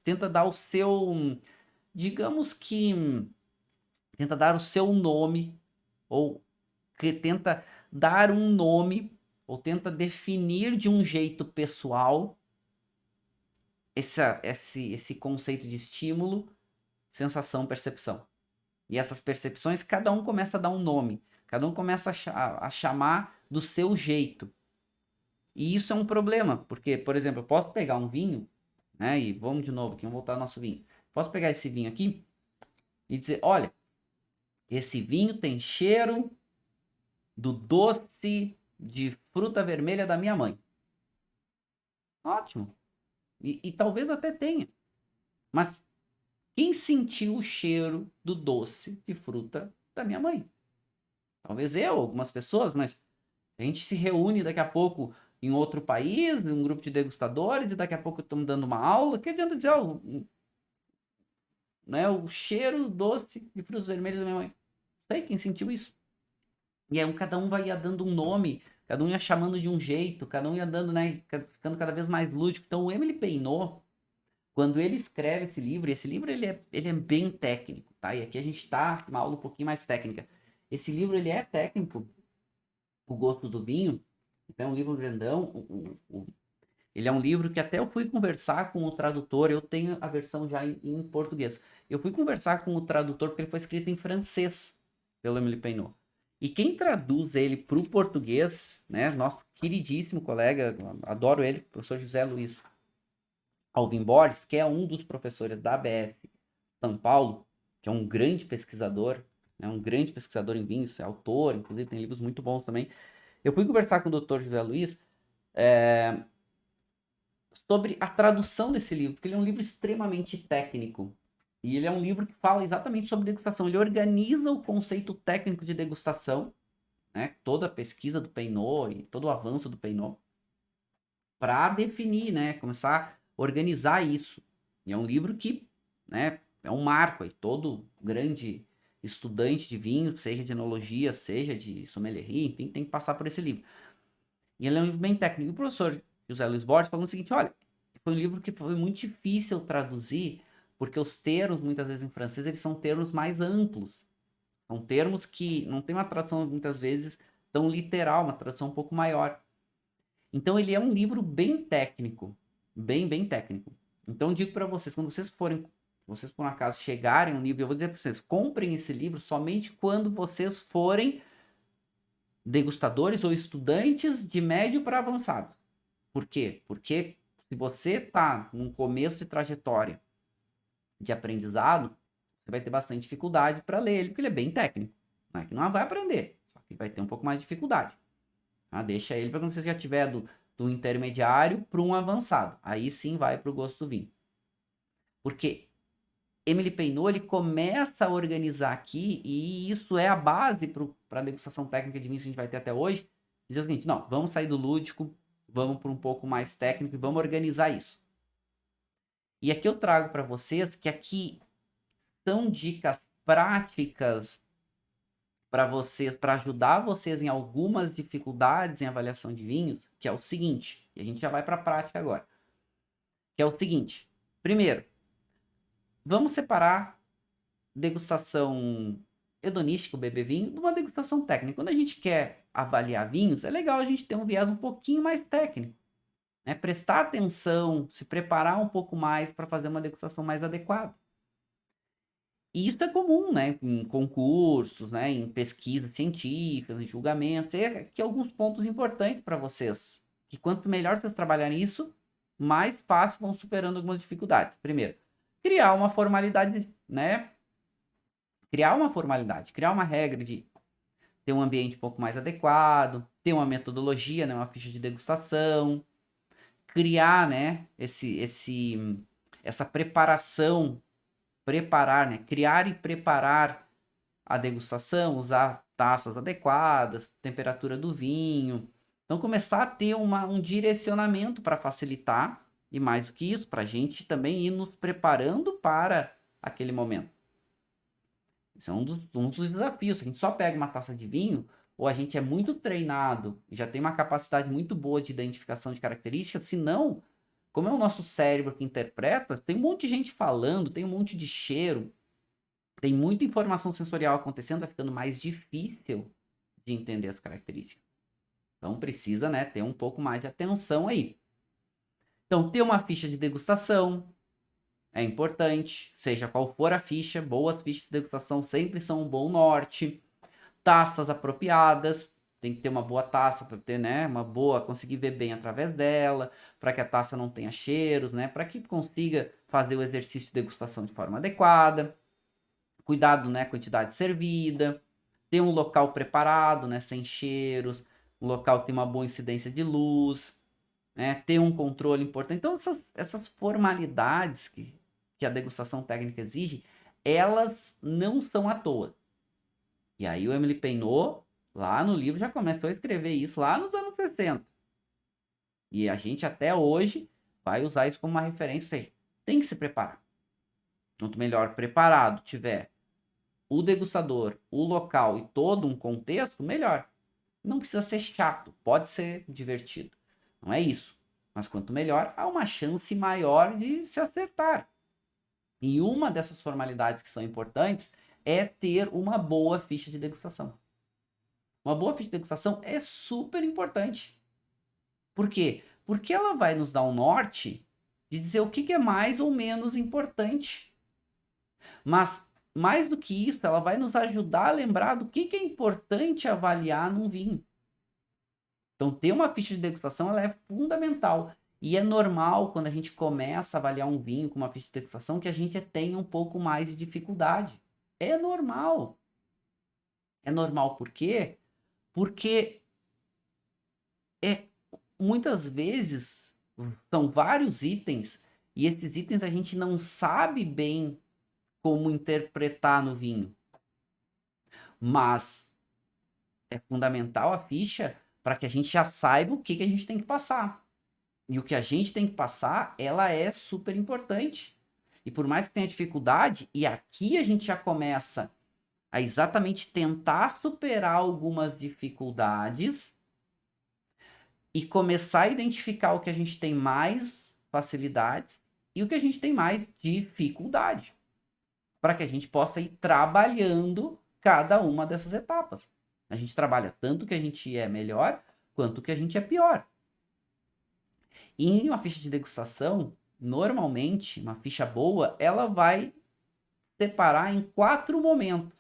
tenta dar o seu, digamos que, tenta dar o seu nome, ou que tenta dar um nome, ou tenta definir de um jeito pessoal esse conceito de estímulo, sensação, percepção. E essas percepções, cada um começa a dar um nome, cada um começa a chamar do seu jeito. E isso é um problema, porque, por exemplo, eu posso pegar um vinho, né? E vamos de novo aqui, vamos voltar ao nosso vinho. Posso pegar esse vinho aqui e dizer, olha, esse vinho tem cheiro do doce de fruta vermelha da minha mãe. Ótimo. E talvez até tenha. Mas quem sentiu o cheiro do doce de fruta da minha mãe? Talvez eu, algumas pessoas, mas a gente se reúne daqui a pouco em outro país, num grupo de degustadores, e daqui a pouco estamos dando uma aula. Que adianta dizer, né, o cheiro doce de frutos vermelhos da minha mãe? Não sei quem sentiu isso. E aí cada um vai dando um nome, cada um ia chamando de um jeito, cada um ia dando, né, ficando cada vez mais lúdico. Então o Emily Peinot, quando ele escreve esse livro, e esse livro ele é bem técnico, tá? E aqui a gente tá uma aula um pouquinho mais técnica. Esse livro ele é técnico, O Gosto do Vinho, então é um livro grandão, ele é um livro que até eu fui conversar com o tradutor, eu tenho a versão já em português. Eu fui conversar com o tradutor porque ele foi escrito em francês pelo Emily Peinot. E quem traduz ele para o português, né, nosso queridíssimo colega, adoro ele, professor José Luiz Alvim Borges, que é um dos professores da ABS São Paulo, que é um grande pesquisador, né, um grande pesquisador em vinhos, é autor, inclusive tem livros muito bons também. Eu fui conversar com o Dr. José Luiz sobre a tradução desse livro, porque ele é um livro extremamente técnico. E ele é um livro que fala exatamente sobre degustação. Ele organiza o conceito técnico de degustação, né, toda a pesquisa do Peinot e todo o avanço do Peinot, para definir, né, começar a organizar isso. E é um livro que, né, é um marco aí. Todo grande estudante de vinho, seja de enologia, seja de sommelierie, enfim, tem que passar por esse livro. E ele é um livro bem técnico. E o professor José Luiz Borges falou o seguinte, olha, foi um livro que foi muito difícil traduzir, porque os termos, muitas vezes em francês, eles são termos mais amplos. São termos que não tem uma tradução, muitas vezes, tão literal, uma tradução um pouco maior. Então ele é um livro bem técnico, bem técnico. Então, eu digo para vocês, quando vocês por um acaso chegarem a um nível, eu vou dizer para vocês, comprem esse livro somente quando vocês forem degustadores ou estudantes de médio para avançado. Por quê? Porque se você está num começo de trajetória de aprendizado, você vai ter bastante dificuldade para ler ele, porque ele é bem técnico. Não é que não vai aprender, só que vai ter um pouco mais de dificuldade. Tá? Deixa ele para quando você já tiver do intermediário para um avançado. Aí sim vai para o gosto do vinho. Porque Emily Peinot, ele começa a organizar aqui, e isso é a base para a degustação técnica de vinhos que a gente vai ter até hoje, dizer o seguinte, não, vamos sair do lúdico, vamos para um pouco mais técnico e vamos organizar isso. E aqui eu trago para vocês que aqui são dicas práticas para vocês, para ajudar vocês em algumas dificuldades em avaliação de vinhos, que é o seguinte, e a gente já vai para a prática agora, que é o seguinte, primeiro, vamos separar degustação hedonística, o beber vinho, de uma degustação técnica. Quando a gente quer avaliar vinhos, é legal a gente ter um viés um pouquinho mais técnico, né? Prestar atenção, se preparar um pouco mais para fazer uma degustação mais adequada. E isso é comum, né? Em concursos, né? Em pesquisas científicas, em julgamentos. E aqui alguns pontos importantes para vocês. Que quanto melhor vocês trabalharem isso, mais fácil vão superando algumas dificuldades. Primeiro, criar uma formalidade, né? Criar uma regra de ter um ambiente um pouco mais adequado, ter uma metodologia, né? Uma ficha de degustação, criar, né? Essa preparação, né? Criar e preparar a degustação, usar taças adequadas, temperatura do vinho. Então, começar a ter um direcionamento para facilitar, e mais do que isso, para a gente também ir nos preparando para aquele momento. Isso é um dos desafios. Se a gente só pega uma taça de vinho, ou a gente é muito treinado, já tem uma capacidade muito boa de identificação de características, se não, como é o nosso cérebro que interpreta, tem um monte de gente falando, tem um monte de cheiro, tem muita informação sensorial acontecendo, vai ficando mais difícil de entender as características. Então precisa, né, ter um pouco mais de atenção aí. Então, ter uma ficha de degustação é importante, seja qual for a ficha, boas fichas de degustação sempre são um bom norte. Taças apropriadas, tem que ter uma boa taça para ter, né, conseguir ver bem através dela, para que a taça não tenha cheiros, né, para que consiga fazer o exercício de degustação de forma adequada. Cuidado, né, quantidade servida, ter um local preparado, né, sem cheiros, um local que tem uma boa incidência de luz, né, ter um controle importante. Então, essas formalidades que a degustação técnica exige, elas não são à toa. E aí o Emily Peinot, lá no livro, já começou a escrever isso lá nos anos 60. E a gente até hoje vai usar isso como uma referência. Ou seja, tem que se preparar. Quanto melhor preparado tiver o degustador, o local e todo um contexto, melhor. Não precisa ser chato, pode ser divertido. Não é isso. Mas quanto melhor, há uma chance maior de se acertar. E uma dessas formalidades que são importantes é ter uma boa ficha de degustação. Uma boa ficha de degustação é super importante. Por quê? Porque ela vai nos dar um norte de dizer o que é mais ou menos importante. Mas, mais do que isso, ela vai nos ajudar a lembrar do que é importante avaliar num vinho. Então, ter uma ficha de degustação ela é fundamental. E é normal, quando a gente começa a avaliar um vinho com uma ficha de degustação, que a gente tenha um pouco mais de dificuldade. É normal. É normal por quê? Porque muitas vezes são vários itens e esses itens a gente não sabe bem como interpretar no vinho. Mas é fundamental a ficha para que a gente já saiba o que a gente tem que passar. E o que a gente tem que passar, ela é super importante. E por mais que tenha dificuldade, e aqui a gente já começa a exatamente tentar superar algumas dificuldades e começar a identificar o que a gente tem mais facilidades e o que a gente tem mais dificuldade, para que a gente possa ir trabalhando cada uma dessas etapas. A gente trabalha tanto o que a gente é melhor, quanto o que a gente é pior. E em uma ficha de degustação, normalmente, uma ficha boa, ela vai separar em 4 momentos,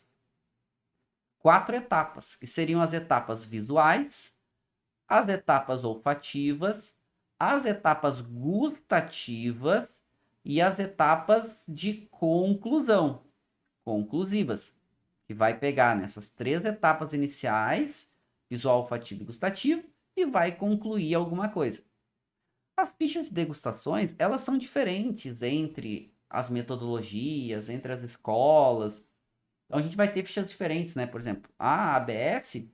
4 etapas, que seriam as etapas visuais, as etapas olfativas, as etapas gustativas e as etapas de conclusão, conclusivas, que vai pegar nessas 3 etapas iniciais, visual, olfativo e gustativo, e vai concluir alguma coisa. As fichas de degustações, elas são diferentes entre as metodologias, entre as escolas. Então a gente vai ter fichas diferentes, né? Por exemplo, a ABS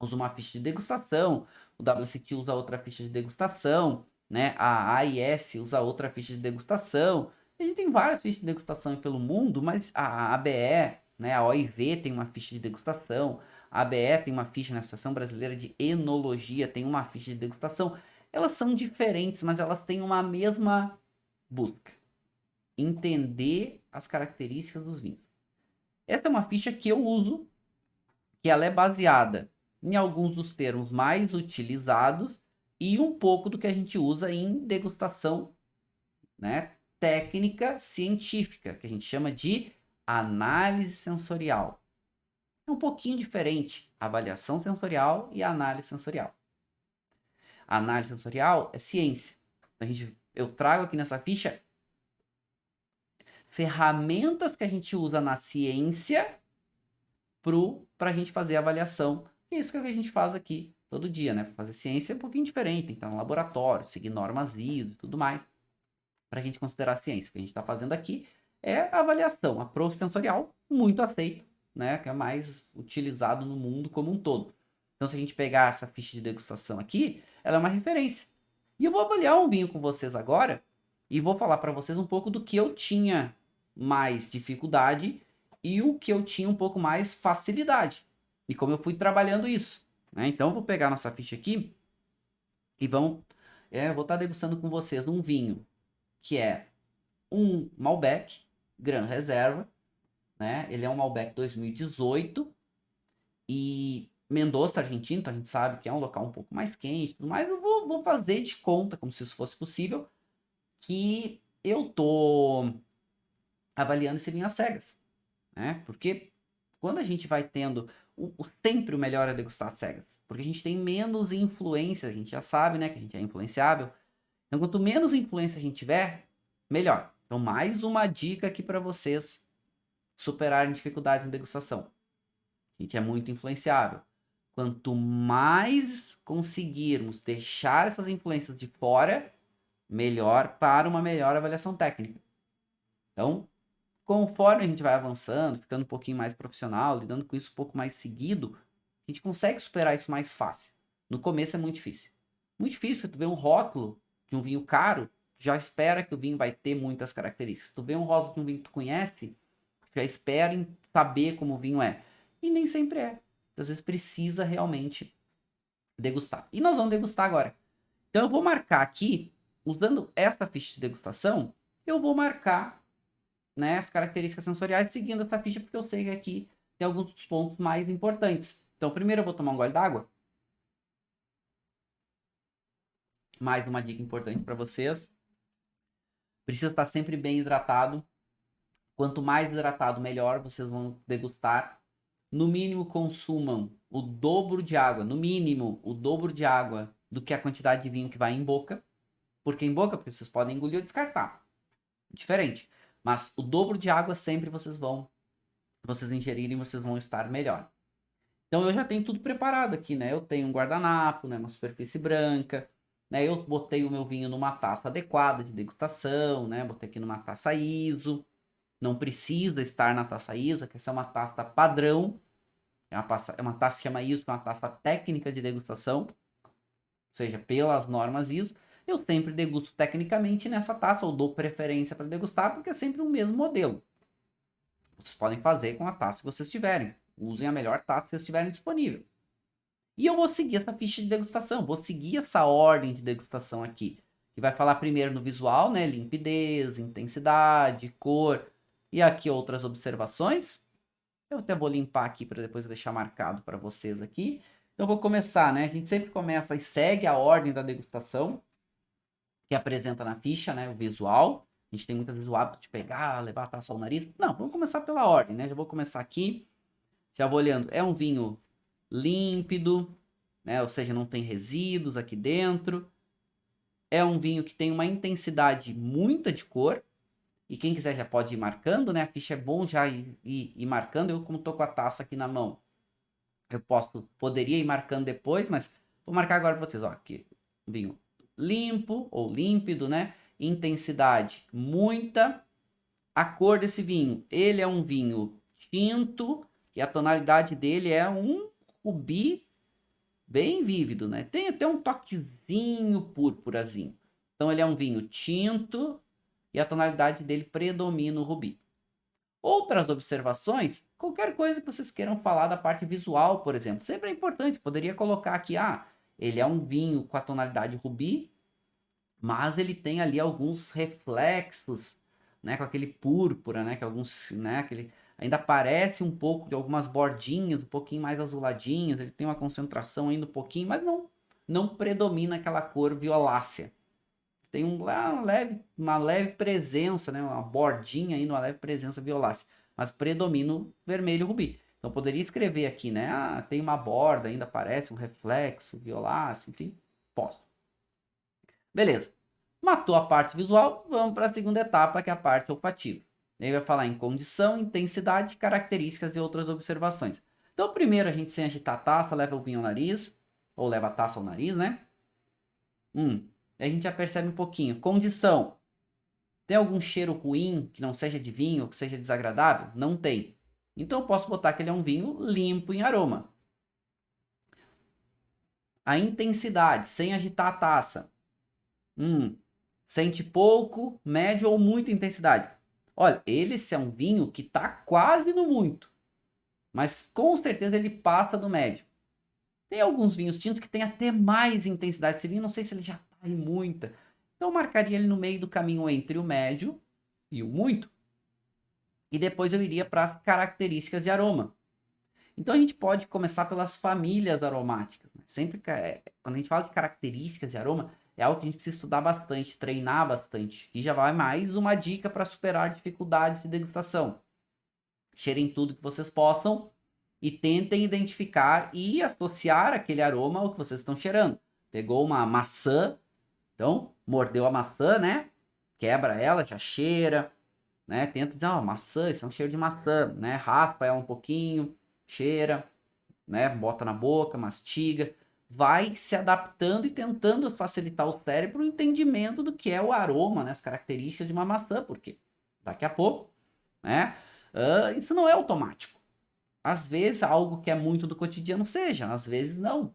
usa uma ficha de degustação, o WCT usa outra ficha de degustação, né? A AIS usa outra ficha de degustação. A gente tem várias fichas de degustação pelo mundo, mas a ABE, né? A OIV tem uma ficha de degustação, a ABE tem uma ficha na Associação Brasileira de Enologia, tem uma ficha de degustação. Elas são diferentes, mas elas têm uma mesma busca: entender as características dos vinhos. Essa é uma ficha que eu uso, que ela é baseada em alguns dos termos mais utilizados e um pouco do que a gente usa em degustação, né, técnica científica, que a gente chama de análise sensorial. É um pouquinho diferente, avaliação sensorial e análise sensorial. A análise sensorial é ciência. Eu trago aqui nessa ficha ferramentas que a gente usa na ciência para a gente fazer a avaliação. E isso que a gente faz aqui todo dia, né? Para fazer ciência é um pouquinho diferente, tem que estar no laboratório, seguir normas ISO e tudo mais, para a gente considerar a ciência. O que a gente está fazendo aqui é a avaliação, approach sensorial, muito aceito, né? Que é mais utilizado no mundo como um todo. Então, se a gente pegar essa ficha de degustação aqui, ela é uma referência. E eu vou avaliar um vinho com vocês agora e vou falar para vocês um pouco do que eu tinha mais dificuldade e o que eu tinha um pouco mais facilidade. E como eu fui trabalhando isso, né? Então, eu vou pegar nossa ficha aqui e vou estar degustando com vocês um vinho que é um Malbec Gran Reserva, né? Ele é um Malbec 2018 e Mendoza, Argentina, então a gente sabe que é um local um pouco mais quente, tudo mais. Eu vou fazer de conta, como se isso fosse possível, que eu tô avaliando esse vinho às cegas, né? Porque quando a gente vai tendo sempre o melhor é degustar às cegas, porque a gente tem menos influência, a gente já sabe, né, que a gente é influenciável. Então, quanto menos influência a gente tiver, melhor. Então, mais uma dica aqui para vocês superarem dificuldades em degustação. A gente é muito influenciável. Quanto mais conseguirmos deixar essas influências de fora, melhor para uma melhor avaliação técnica. Então, conforme a gente vai avançando, ficando um pouquinho mais profissional, lidando com isso um pouco mais seguido, a gente consegue superar isso mais fácil. No começo é muito difícil. Muito difícil, porque tu vê um rótulo de um vinho caro, já espera que o vinho vai ter muitas características. Tu vê um rótulo de um vinho que tu conhece, já espera em saber como o vinho é. E nem sempre é. Às vezes precisa realmente degustar. E nós vamos degustar agora. Então eu vou marcar aqui, usando essa ficha de degustação, eu vou marcar, né, as características sensoriais seguindo essa ficha, porque eu sei que aqui tem alguns dos pontos mais importantes. Então primeiro eu vou tomar um gole d'água. Mais uma dica importante para vocês. Precisa estar sempre bem hidratado. Quanto mais hidratado, melhor. Vocês vão degustar. No mínimo, consumam o dobro de água. No mínimo, o dobro de água do que a quantidade de vinho que vai em boca. Por que em boca? Porque vocês podem engolir ou descartar. Diferente. Mas o dobro de água sempre vocês ingerirem, vocês vão estar melhor. Então eu já tenho tudo preparado aqui, né? Eu tenho um guardanapo, né? Uma superfície branca, né? Eu botei o meu vinho numa taça adequada de degustação, né? Botei aqui numa taça ISO. Não precisa estar na taça ISO, que essa é uma taça padrão. É uma taça que chama ISO, que é uma taça técnica de degustação. Ou seja, pelas normas ISO. Eu sempre degusto tecnicamente nessa taça, ou dou preferência para degustar, porque é sempre o mesmo modelo. Vocês podem fazer com a taça que vocês tiverem. Usem a melhor taça que vocês tiverem disponível. E eu vou seguir essa ficha de degustação, vou seguir essa ordem de degustação aqui, que vai falar primeiro no visual, né, limpidez, intensidade, cor, e aqui outras observações. Eu até vou limpar aqui para depois eu deixar marcado para vocês aqui. Então eu vou começar, né, a gente sempre começa e segue a ordem da degustação. que apresenta na ficha, né, o visual. A gente tem muitas vezes o hábito de pegar, levar a taça ao nariz. Não, vamos começar pela ordem, né? Já vou começar aqui, já vou olhando. É um vinho límpido, né? Ou seja, não tem resíduos aqui dentro. É um vinho que tem uma intensidade muita de cor. E quem quiser já pode ir marcando, né? A ficha é bom já ir marcando. Eu, como tô com a taça aqui na mão, eu poderia ir marcando depois, mas vou marcar agora para vocês. Ó, aqui, vinho limpo ou límpido, né? Intensidade muita. A cor desse vinho, ele é um vinho tinto e a tonalidade dele é um rubi bem vívido, né? Tem até um toquezinho púrpurazinho. Então ele é um vinho tinto e a tonalidade dele predomina o rubi. Outras observações, qualquer coisa que vocês queiram falar da parte visual, por exemplo, sempre é importante. Poderia colocar aqui, ele é um vinho com a tonalidade rubi, mas ele tem ali alguns reflexos, né, com aquele púrpura, né, que alguns, né, aquele ainda parece um pouco de algumas bordinhas, um pouquinho mais azuladinhas, ele tem uma concentração ainda um pouquinho, mas não predomina aquela cor violácea. Tem uma leve presença, né, uma bordinha aí, uma leve presença violácea, mas predomina o vermelho rubi. Então poderia escrever aqui, né, tem uma borda, ainda parece um reflexo violáceo, enfim, posso. Beleza. Matou a parte visual, vamos para a segunda etapa, que é a parte olfativa. Ele vai falar em condição, intensidade, características e outras observações. Então, primeiro a gente, sem agitar a taça, leva o vinho ao nariz, ou leva a taça ao nariz, né? Aí a gente já percebe um pouquinho. Condição. Tem algum cheiro ruim, que não seja de vinho, que seja desagradável? Não tem. Então, eu posso botar que ele é um vinho limpo em aroma. A intensidade, sem agitar a taça. Sente pouco, médio ou muita intensidade. Olha, esse é um vinho que está quase no muito, mas com certeza ele passa do médio. Tem alguns vinhos tintos que tem até mais intensidade. Esse vinho, não sei se ele já está em muita. Então eu marcaria ele no meio do caminho entre o médio e o muito. E depois eu iria para as características de aroma. Então a gente pode começar pelas famílias aromáticas. Né? Sempre quando a gente fala de características de aroma, é algo que a gente precisa estudar bastante, treinar bastante. E já vai mais uma dica para superar dificuldades de degustação. Cheirem tudo que vocês possam e tentem identificar e associar aquele aroma ao que vocês estão cheirando. Pegou uma maçã, então mordeu a maçã, né? Quebra ela, já cheira, né? Tenta dizer, maçã, isso é um cheiro de maçã, né? Raspa ela um pouquinho, cheira, né? Bota na boca, mastiga, vai se adaptando e tentando facilitar o cérebro o entendimento do que é o aroma, né? As características de uma maçã, porque daqui a pouco, né? Isso não é automático. Às vezes algo que é muito do cotidiano seja, às vezes não.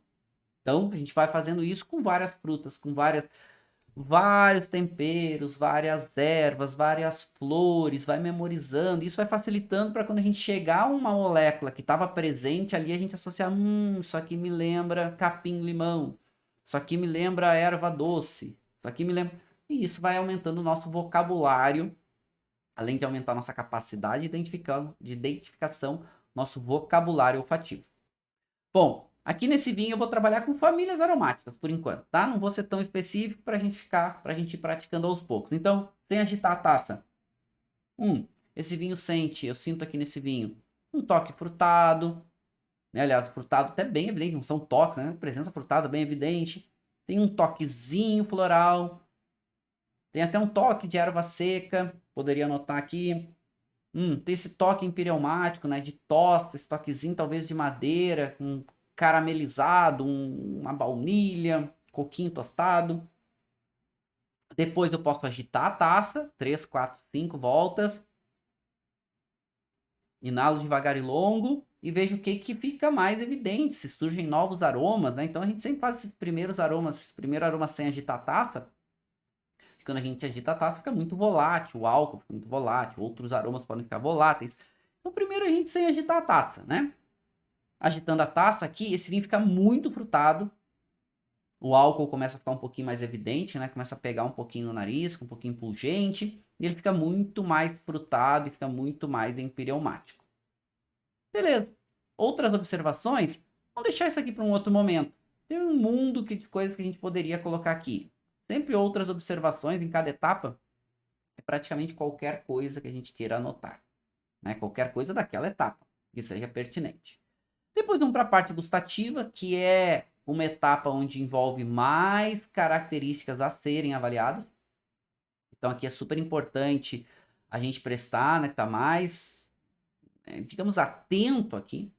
Então a gente vai fazendo isso com várias frutas, com vários temperos, várias ervas, várias flores, vai memorizando. Isso vai facilitando para quando a gente chegar a uma molécula que estava presente ali, a gente associar, isso aqui me lembra capim-limão, isso aqui me lembra erva doce, isso aqui me lembra... E isso vai aumentando o nosso vocabulário, além de aumentar nossa capacidade de identificação, nosso vocabulário olfativo. Bom, aqui nesse vinho eu vou trabalhar com famílias aromáticas por enquanto, tá? Não vou ser tão específico para a gente ir praticando aos poucos. Então, sem agitar a taça. Esse vinho eu sinto aqui nesse vinho um toque frutado, né? Aliás, frutado até bem evidente, não são toques, né? Presença frutada bem evidente. Tem um toquezinho floral. Tem até um toque de erva seca, poderia anotar aqui. Tem esse toque empireumático, né? De tosta, esse toquezinho talvez de madeira, com caramelizado, uma baunilha, coquinho tostado. Depois eu posso agitar a taça, 3, 4, 5 voltas. Inalo devagar e longo e vejo o que fica mais evidente, se surgem novos aromas, né? Então a gente sempre faz esses primeiros aromas, esse primeiro aroma sem agitar a taça. E quando a gente agita a taça fica muito volátil, o álcool fica muito volátil, outros aromas podem ficar voláteis. Então primeiro a gente sem agitar a taça, né? Agitando a taça aqui, esse vinho fica muito frutado. O álcool começa a ficar um pouquinho mais evidente, né? Começa a pegar um pouquinho no nariz, um pouquinho pungente. E ele fica muito mais frutado e fica muito mais empireumático. Beleza. Outras observações? Vamos deixar isso aqui para um outro momento. Tem um mundo de coisas que a gente poderia colocar aqui. Sempre outras observações em cada etapa, é praticamente qualquer coisa que a gente queira anotar, né? Qualquer coisa daquela etapa que seja pertinente. Depois vamos para a parte gustativa, que é uma etapa onde envolve mais características a serem avaliadas. Então aqui é super importante a gente prestar, né, tá mais, digamos, atento aqui.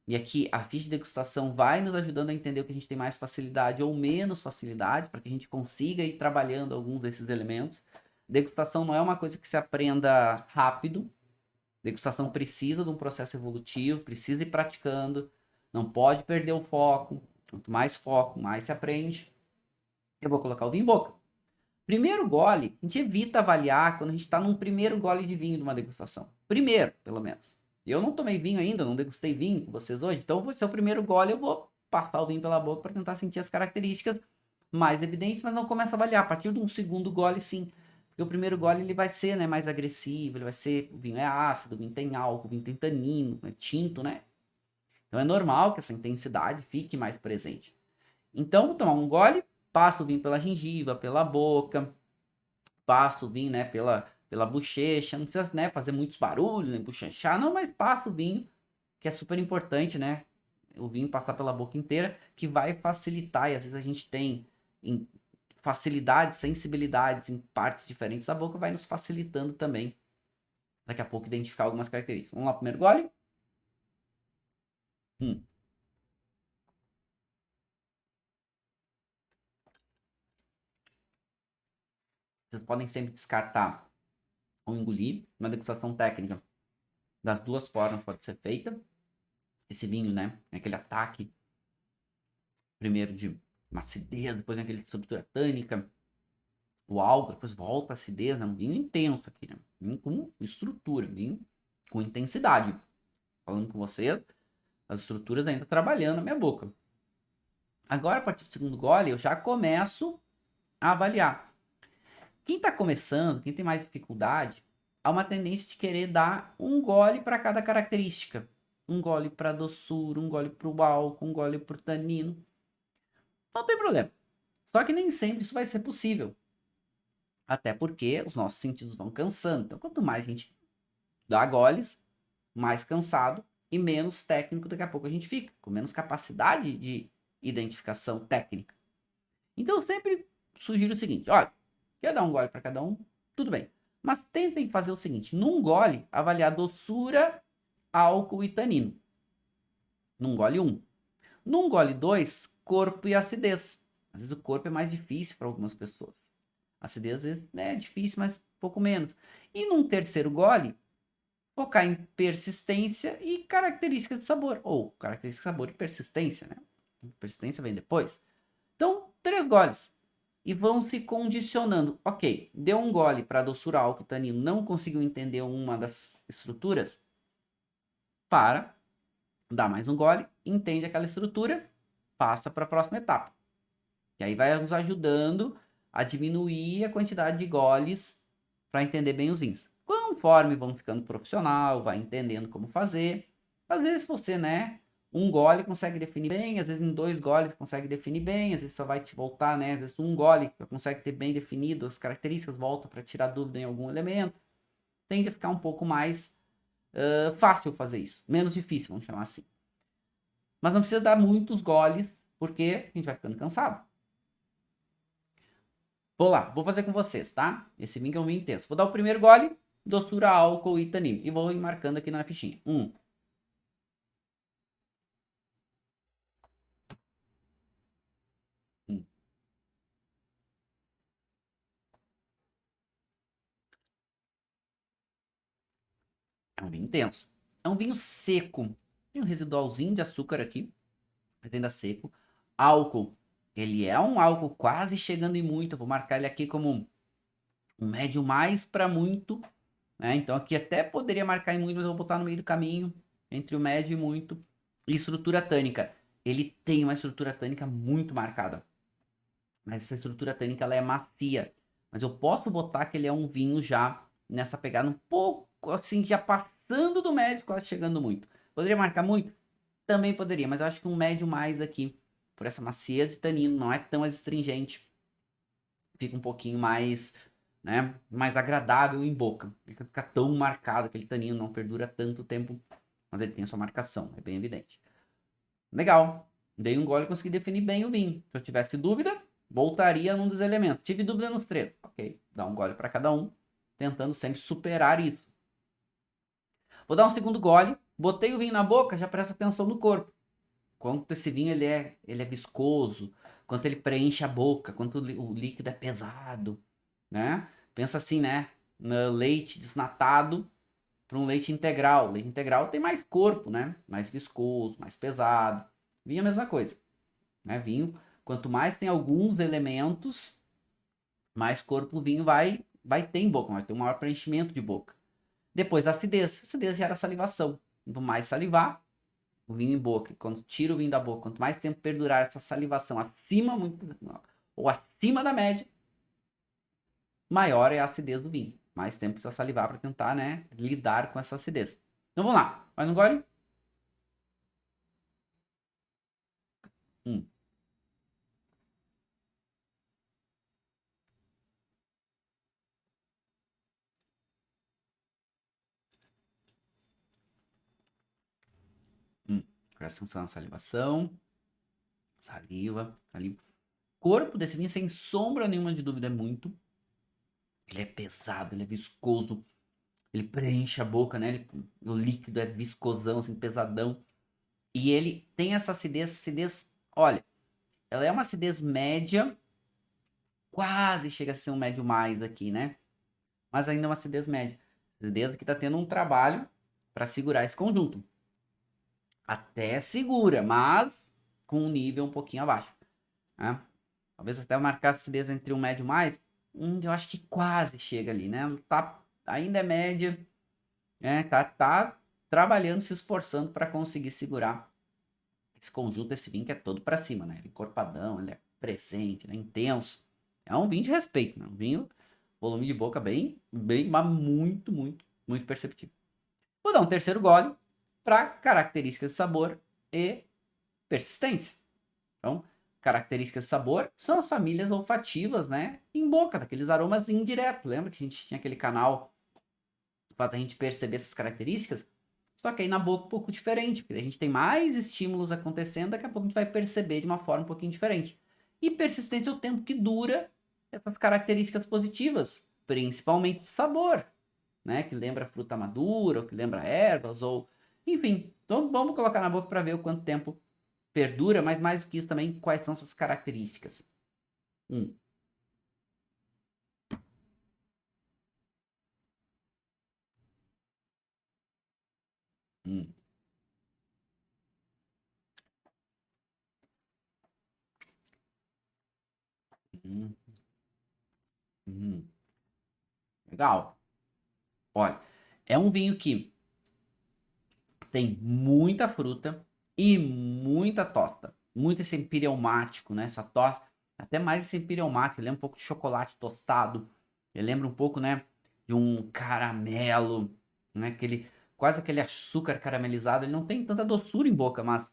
E aqui a ficha de degustação vai nos ajudando a entender o que a gente tem mais facilidade ou menos facilidade, para que a gente consiga ir trabalhando alguns desses elementos. Degustação não é uma coisa que se aprenda rápido. Degustação precisa de um processo evolutivo, precisa ir praticando, não pode perder o foco. Quanto mais foco, mais se aprende. Eu vou colocar o vinho em boca. Primeiro gole, a gente evita avaliar quando a gente está num primeiro gole de vinho de uma degustação. Primeiro, pelo menos. Eu não tomei vinho ainda, não degustei vinho com vocês hoje, então vai ser o primeiro gole, eu vou passar o vinho pela boca para tentar sentir as características mais evidentes, mas não começa a avaliar. A partir de um segundo gole, sim. Porque o primeiro gole ele vai ser, né, mais agressivo, ele vai ser, o vinho é ácido, o vinho tem álcool, o vinho tem tanino, é tinto, né? Então é normal que essa intensidade fique mais presente. Então, vou tomar um gole, passo o vinho pela gengiva, pela boca, passo o vinho, né, pela bochecha, não precisa, né, fazer muitos barulhos, né, bochechar, não, mas passo o vinho, que é super importante, né, o vinho passar pela boca inteira, que vai facilitar, e às vezes a gente tem facilidades, sensibilidades em partes diferentes da boca, vai nos facilitando também, daqui a pouco, identificar algumas características. Vamos lá, primeiro gole. Vocês podem sempre descartar ou engolir. Uma degustação técnica das duas formas pode ser feita. Esse vinho, né? Aquele ataque primeiro de uma acidez, depois aquele de estrutura tânica, o álcool, depois volta a acidez, né? Um vinho intenso aqui, né? Vinho com estrutura, vinho com intensidade. Falando com vocês, as estruturas ainda trabalhando na minha boca. Agora, a partir do segundo gole, eu já começo a avaliar. Quem está começando, quem tem mais dificuldade, há uma tendência de querer dar um gole para cada característica. Um gole para doçura, um gole para o álcool, um gole para o tanino. Não tem problema. Só que nem sempre isso vai ser possível. Até porque os nossos sentidos vão cansando. Então, quanto mais a gente dá goles, mais cansado e menos técnico daqui a pouco a gente fica, com menos capacidade de identificação técnica. Então, eu sempre sugiro o seguinte: olha, quer dar um gole para cada um? Tudo bem. Mas tentem fazer o seguinte: num gole, avaliar doçura, álcool e tanino. Num gole 1. Num gole 2, corpo e acidez. Às vezes o corpo é mais difícil para algumas pessoas. A acidez às vezes é difícil, mas pouco menos. E num terceiro gole, focar em persistência e características de sabor. Ou características de sabor e persistência, né? Persistência vem depois. Então, 3 goles. E vão se condicionando. Ok, deu um gole para doçura, álcool e tanino, não conseguiu entender uma das estruturas? Para, dá mais um gole, entende aquela estrutura, passa para a próxima etapa. E aí vai nos ajudando a diminuir a quantidade de goles para entender bem os vinhos. Conforme vão ficando profissional, vai entendendo como fazer. Às vezes você, né, um gole consegue definir bem, às vezes em 2 goles consegue definir bem, às vezes só vai te voltar, né, às vezes um gole consegue ter bem definido as características, volta para tirar dúvida em algum elemento. Tende a ficar um pouco mais fácil fazer isso, menos difícil, vamos chamar assim. Mas não precisa dar muitos goles, porque a gente vai ficando cansado. Vou lá, vou fazer com vocês, tá? Esse vinho é um vinho intenso. Vou dar o primeiro gole, doçura, álcool e tanino. E vou ir marcando aqui na fichinha. É um vinho intenso. É um vinho seco. Tem um residualzinho de açúcar aqui, mas ainda seco. Álcool. Ele é um álcool quase chegando em muito. Eu vou marcar ele aqui como um médio mais para muito, né? Então aqui até poderia marcar em muito, mas eu vou botar no meio do caminho, entre o médio e muito. E estrutura tânica. Ele tem uma estrutura tânica muito marcada. Mas essa estrutura tânica ela é macia. Mas eu posso botar que ele é um vinho já nessa pegada um pouco assim, já passando do médio, quase chegando muito. Poderia marcar muito? Também poderia, mas eu acho que um médio mais aqui, por essa maciez de tanino, não é tão astringente. fica um pouquinho mais, né, mais agradável em boca. Não fica tão marcado, aquele taninho não perdura tanto tempo, mas ele tem a sua marcação, é bem evidente. Legal, dei um gole e consegui definir bem o vinho. Se eu tivesse dúvida, voltaria num dos elementos. Tive dúvida nos três, ok, dá um gole para cada um, tentando sempre superar isso. Vou dar um segundo gole, botei o vinho na boca, já presta atenção no corpo. Quanto esse vinho ele é viscoso, quanto ele preenche a boca, quanto o líquido é pesado, né? Pensa assim, né? No leite desnatado para um leite integral. O leite integral tem mais corpo, né? Mais viscoso, mais pesado. Vinho é a mesma coisa, né? Vinho, quanto mais tem alguns elementos, mais corpo o vinho vai ter em boca, vai ter um maior preenchimento de boca. Depois a acidez. A acidez gera salivação. Quanto mais salivar, o vinho em boca, quando tira o vinho da boca, quanto mais tempo perdurar essa salivação acima ou acima da média, maior é a acidez do vinho. Mais tempo precisa salivar para tentar, né, lidar com essa acidez. Então vamos lá. Mais um gole. Hum. Presta atenção na salivação. Saliva. Corpo desse vinho, sem sombra nenhuma de dúvida, é muito. Ele é pesado, ele é viscoso. Ele preenche a boca, né? O líquido é viscosão, assim, pesadão. E ele tem essa acidez, olha, ela é uma acidez média, quase chega a ser um médio mais aqui, né? Mas ainda é uma acidez média. Acidez que tá tendo um trabalho para segurar esse conjunto. Até segura, mas com um nível um pouquinho abaixo, né? Talvez até marcar a acidez entre um médio mais, eu acho que quase chega ali, né? Ainda é média, né? Tá trabalhando, se esforçando para conseguir segurar esse conjunto, esse vinho que é todo para cima, né? Ele é encorpadão, ele é presente, né? Intenso. É um vinho de respeito, né? Um vinho, volume de boca bem, mas muito perceptível. Vou dar um terceiro gole para características de sabor e persistência. Então, características de sabor são as famílias olfativas, né? Em boca, daqueles aromas indiretos. Lembra que a gente tinha aquele canal que faz a gente perceber essas características? Só que aí na boca um pouco diferente, porque a gente tem mais estímulos acontecendo, daqui a pouco a gente vai perceber de uma forma um pouquinho diferente. E persistência é o tempo que dura essas características positivas, principalmente sabor, né? Que lembra fruta madura, ou que lembra ervas, ou enfim. Então vamos colocar na boca para ver o quanto tempo perdura, mas mais do que isso também, quais são essas características. Hum. Hum. Hum. Hum. Legal. Olha, é um vinho que tem muita fruta e muita tosta. Muito esse empireumático, né? Essa tosta, até mais esse empireumático. Ele lembra um pouco de chocolate tostado. Ele lembra um pouco, né? De um caramelo, né? Quase aquele açúcar caramelizado. Ele não tem tanta doçura em boca, mas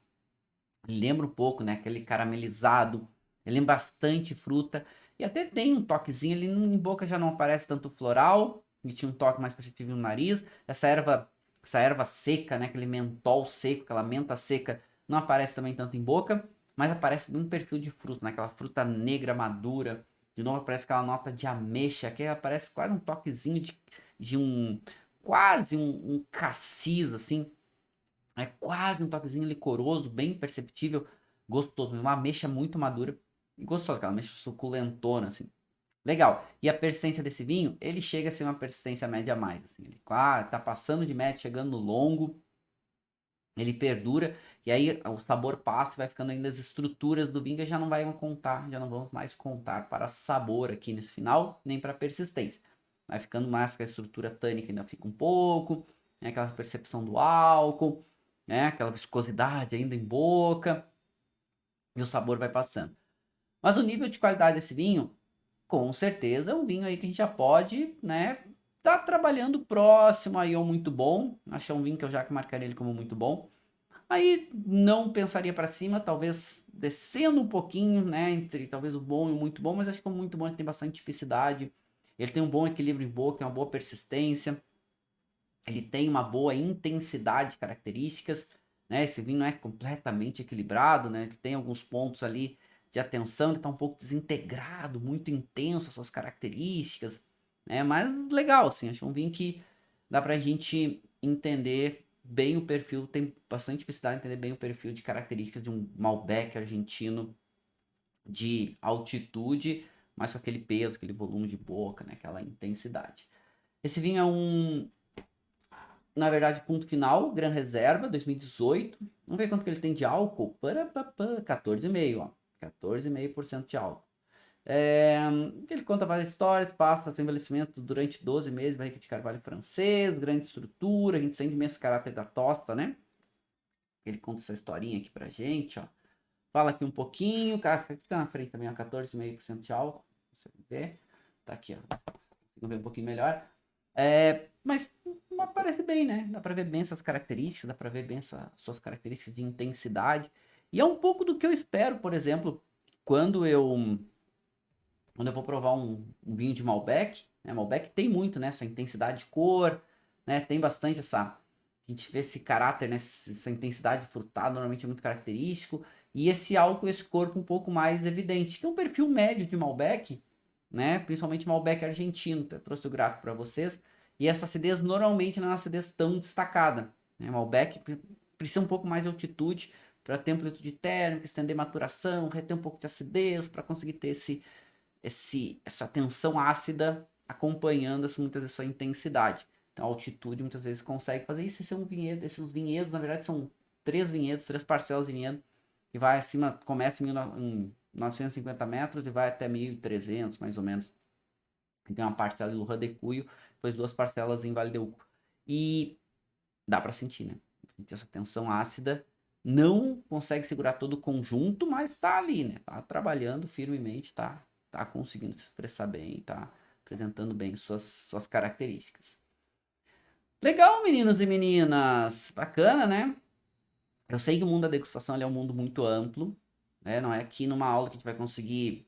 lembra um pouco, né? Aquele caramelizado. Ele lembra bastante fruta. E até tem um toquezinho. Ele em boca já não aparece tanto floral. Ele tinha um toque mais perceptível no nariz. Essa erva seca, né? Aquele mentol seco, aquela menta seca, não aparece também tanto em boca. Mas aparece um perfil de fruta, né? Aquela fruta negra madura. De novo aparece aquela nota de ameixa. Que aparece quase um toquezinho de um... Quase um cassis, assim, é quase um toquezinho licoroso, bem perceptível, gostoso, uma ameixa muito madura e gostosa, aquela ameixa suculentona, assim. Legal. E a persistência desse vinho, ele chega a ser uma persistência média a mais, assim. Ele tá passando de médio, chegando no longo, ele perdura, e aí o sabor passa e vai ficando ainda as estruturas do vinho que já não vai contar, já não vamos mais contar para sabor aqui nesse final, nem para persistência. Vai ficando mais que a estrutura tânica ainda fica um pouco, né, aquela percepção do álcool, né, aquela viscosidade ainda em boca, e o sabor vai passando. Mas o nível de qualidade desse vinho, com certeza, é um vinho aí que a gente já pode, né, tá trabalhando próximo aí ao muito bom. Acho que é um vinho que eu já marcaria ele como muito bom. Aí não pensaria para cima, talvez descendo um pouquinho, né, entre talvez o bom e o muito bom, mas acho que o muito bom ele tem bastante tipicidade, ele tem um bom equilíbrio em boca, uma boa persistência, ele tem uma boa intensidade de características, né, esse vinho não é completamente equilibrado, né, ele tem alguns pontos ali de atenção, ele está um pouco desintegrado, muito intenso as suas características, né, mas legal, assim, acho que é um vinho que dá pra gente entender bem o perfil, tem bastante tipicidade entender bem o perfil de características de um Malbec argentino de altitude, mas com aquele peso, aquele volume de boca, né, aquela intensidade. Esse vinho é na verdade, ponto final, Gran Reserva, 2018. Vamos ver quanto que ele tem de álcool. 14,5, ó. 14,5% de álcool. Ele conta várias histórias, passa seu envelhecimento durante 12 meses, barrica de carvalho francês, grande estrutura, a gente sente imenso caráter da tosta, né? Ele conta essa historinha aqui pra gente, ó. Fala aqui um pouquinho, aqui tá na frente também, ó, 14,5% de álcool, você vê. Tá aqui, ó. Vamos ver um pouquinho melhor. Mas parece bem, né? Dá pra ver bem essas características, dá pra ver bem essas suas características de intensidade. E é um pouco do que eu espero, por exemplo, quando eu vou provar um vinho de Malbec, né? Malbec tem muito, né? Essa intensidade de cor, né? Tem bastante a gente vê esse caráter, né? Essa intensidade frutada, normalmente é muito característico. E esse álcool, esse corpo um pouco mais evidente, que é um perfil médio de Malbec, né? Principalmente Malbec argentino. Eu trouxe o gráfico para vocês. E essa acidez normalmente não é uma acidez tão destacada, né? Malbec precisa um pouco mais de altitude para ter amplitude térmica, estender maturação, reter um pouco de acidez, para conseguir ter essa tensão ácida acompanhando muitas vezes sua intensidade. Então a altitude muitas vezes consegue fazer isso. Esse é um vinhedo, esses vinhedos na verdade são 3 vinhedos, 3 parcelas de vinhedo, que vai acima, começa em 950 metros e vai até 1.300 mais ou menos. Tem uma parcela em Lurra de Cuyo, depois 2 parcelas em Vale de Uco. E dá para sentir, né? Sentir essa tensão ácida. Não consegue segurar todo o conjunto, mas tá ali, né? Tá trabalhando firmemente, tá conseguindo se expressar bem, tá apresentando bem suas características. Legal, meninos e meninas. Bacana, né? Eu sei que o mundo da degustação é um mundo muito amplo, né? Não é aqui numa aula que a gente vai conseguir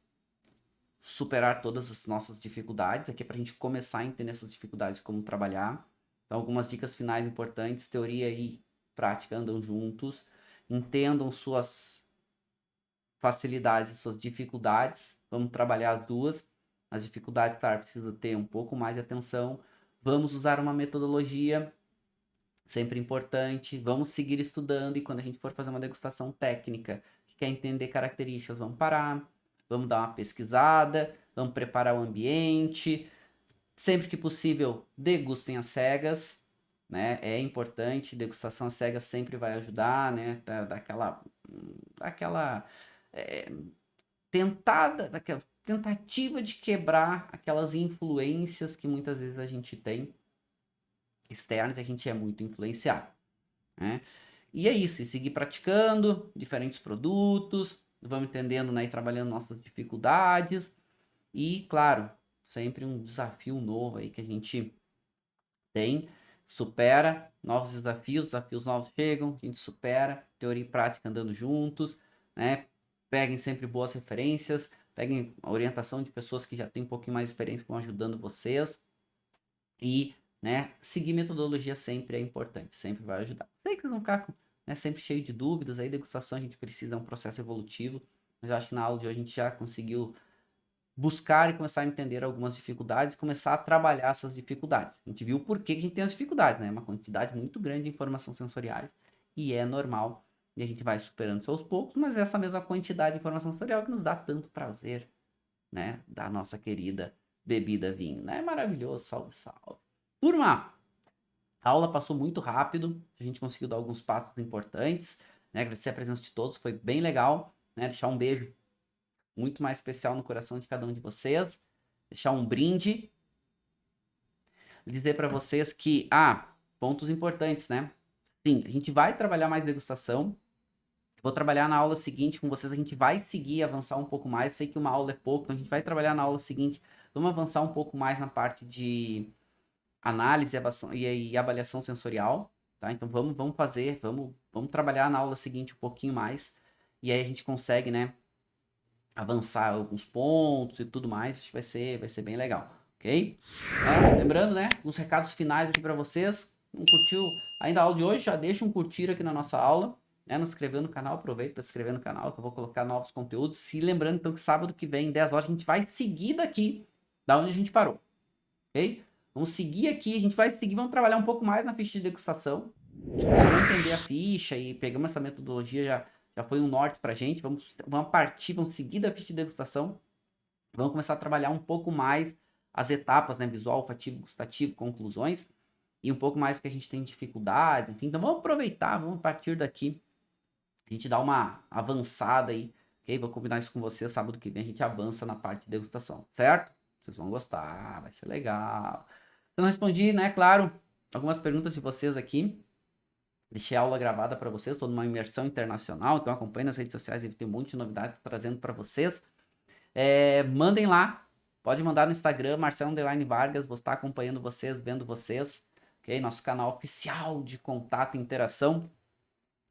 superar todas as nossas dificuldades. Aqui é para a gente começar a entender essas dificuldades, como trabalhar. Então, algumas dicas finais importantes: teoria e prática andam juntos. Entendam suas facilidades e suas dificuldades. Vamos trabalhar as duas. As dificuldades, claro, precisa ter um pouco mais de atenção. Vamos usar uma metodologia, sempre importante. Vamos seguir estudando e quando a gente for fazer uma degustação técnica, que quer entender características, vamos parar, vamos dar uma pesquisada, vamos preparar o ambiente. Sempre que possível, degustem às cegas, né? É importante, degustação às cegas sempre vai ajudar, né? Daquela é, daquela tentativa de quebrar aquelas influências que muitas vezes a gente tem externas e a gente é muito influenciado, né? E é isso, e seguir praticando diferentes produtos, vamos entendendo, né, e trabalhando nossas dificuldades e, claro, sempre um desafio novo aí que a gente tem, supera novos desafios novos chegam, a gente supera, teoria e prática andando juntos, né? Peguem sempre boas referências, peguem a orientação de pessoas que já têm um pouquinho mais de experiência, que vão ajudando vocês e, né, seguir metodologia sempre é importante, sempre vai ajudar. Sei que vocês vão ficar, né, sempre cheio de dúvidas, aí degustação a gente precisa, é um processo evolutivo, mas eu acho que na aula de hoje a gente já conseguiu buscar e começar a entender algumas dificuldades e começar a trabalhar essas dificuldades. A gente viu por que a gente tem as dificuldades, né? Uma quantidade muito grande de informações sensoriais e é normal e a gente vai superando isso aos poucos, mas essa mesma quantidade de informação sensorial que nos dá tanto prazer, né? Da nossa querida bebida vinho, né? É maravilhoso, salve, salve. Turma, a aula passou muito rápido, a gente conseguiu dar alguns passos importantes, né? Agradecer a presença de todos, foi bem legal, né? Deixar um beijo muito mais especial no coração de cada um de vocês. Deixar um brinde. Dizer para vocês que, pontos importantes, né? Sim, a gente vai trabalhar mais degustação. Vou trabalhar na aula seguinte com vocês, a gente vai seguir, avançar um pouco mais. Sei que uma aula é pouco, então a gente vai trabalhar na aula seguinte. Vamos avançar um pouco mais na parte de análise e avaliação sensorial, tá? Então vamos fazer, vamos trabalhar na aula seguinte um pouquinho mais, e aí a gente consegue, né, avançar alguns pontos e tudo mais, acho que vai ser bem legal, ok? Lembrando, né, os recados finais aqui para vocês, não curtiu ainda a aula de hoje, já deixa um curtir aqui na nossa aula, né, nos inscrever no canal, aproveita para se inscrever no canal, que eu vou colocar novos conteúdos, se lembrando então que sábado que vem, 10 horas, a gente vai seguir daqui, da onde a gente parou, ok? Vamos seguir aqui, a gente vai seguir, vamos trabalhar um pouco mais na ficha de degustação, a gente começou a entender a ficha e pegamos essa metodologia, já foi um norte pra gente, vamos partir, vamos seguir da ficha de degustação, vamos começar a trabalhar um pouco mais as etapas, né, visual, olfativo, gustativo, conclusões, e um pouco mais o que a gente tem dificuldades, enfim, então vamos aproveitar, vamos partir daqui, a gente dá uma avançada aí, ok? Vou combinar isso com você, sábado que vem a gente avança na parte de degustação, certo? Vocês vão gostar, vai ser legal. Eu não respondi, né, claro, algumas perguntas de vocês aqui, deixei a aula gravada para vocês, estou numa imersão internacional, então acompanhe nas redes sociais, tem um monte de novidade trazendo para vocês. Mandem lá, pode mandar no Instagram, Marcelo_Vargas, vou estar acompanhando vocês, vendo vocês, ok? Nosso canal oficial de contato e interação.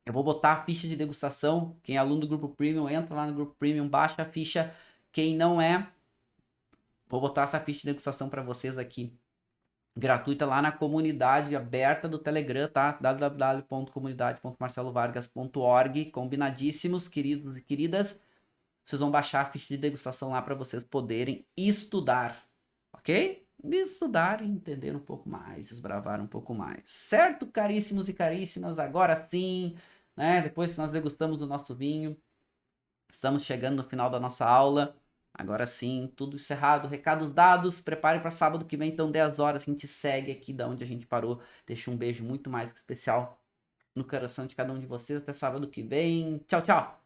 Eu vou botar a ficha de degustação, quem é aluno do Grupo Premium, entra lá no Grupo Premium, baixa a ficha, quem não é, vou botar essa ficha de degustação para vocês aqui, gratuita lá na comunidade aberta do Telegram, tá? www.comunidade.marcelovargas.org, combinadíssimos, queridos e queridas. Vocês vão baixar a ficha de degustação lá para vocês poderem estudar, ok? Estudar e entender um pouco mais, desbravar um pouco mais. Certo, caríssimos e caríssimas? Agora sim, né? Depois que nós degustamos do nosso vinho, estamos chegando no final da nossa aula. Agora sim, tudo encerrado, recados dados, prepare para sábado que vem, então 10 horas, a gente segue aqui da onde a gente parou. Deixa um beijo muito mais especial no coração de cada um de vocês, até sábado que vem. Tchau, tchau!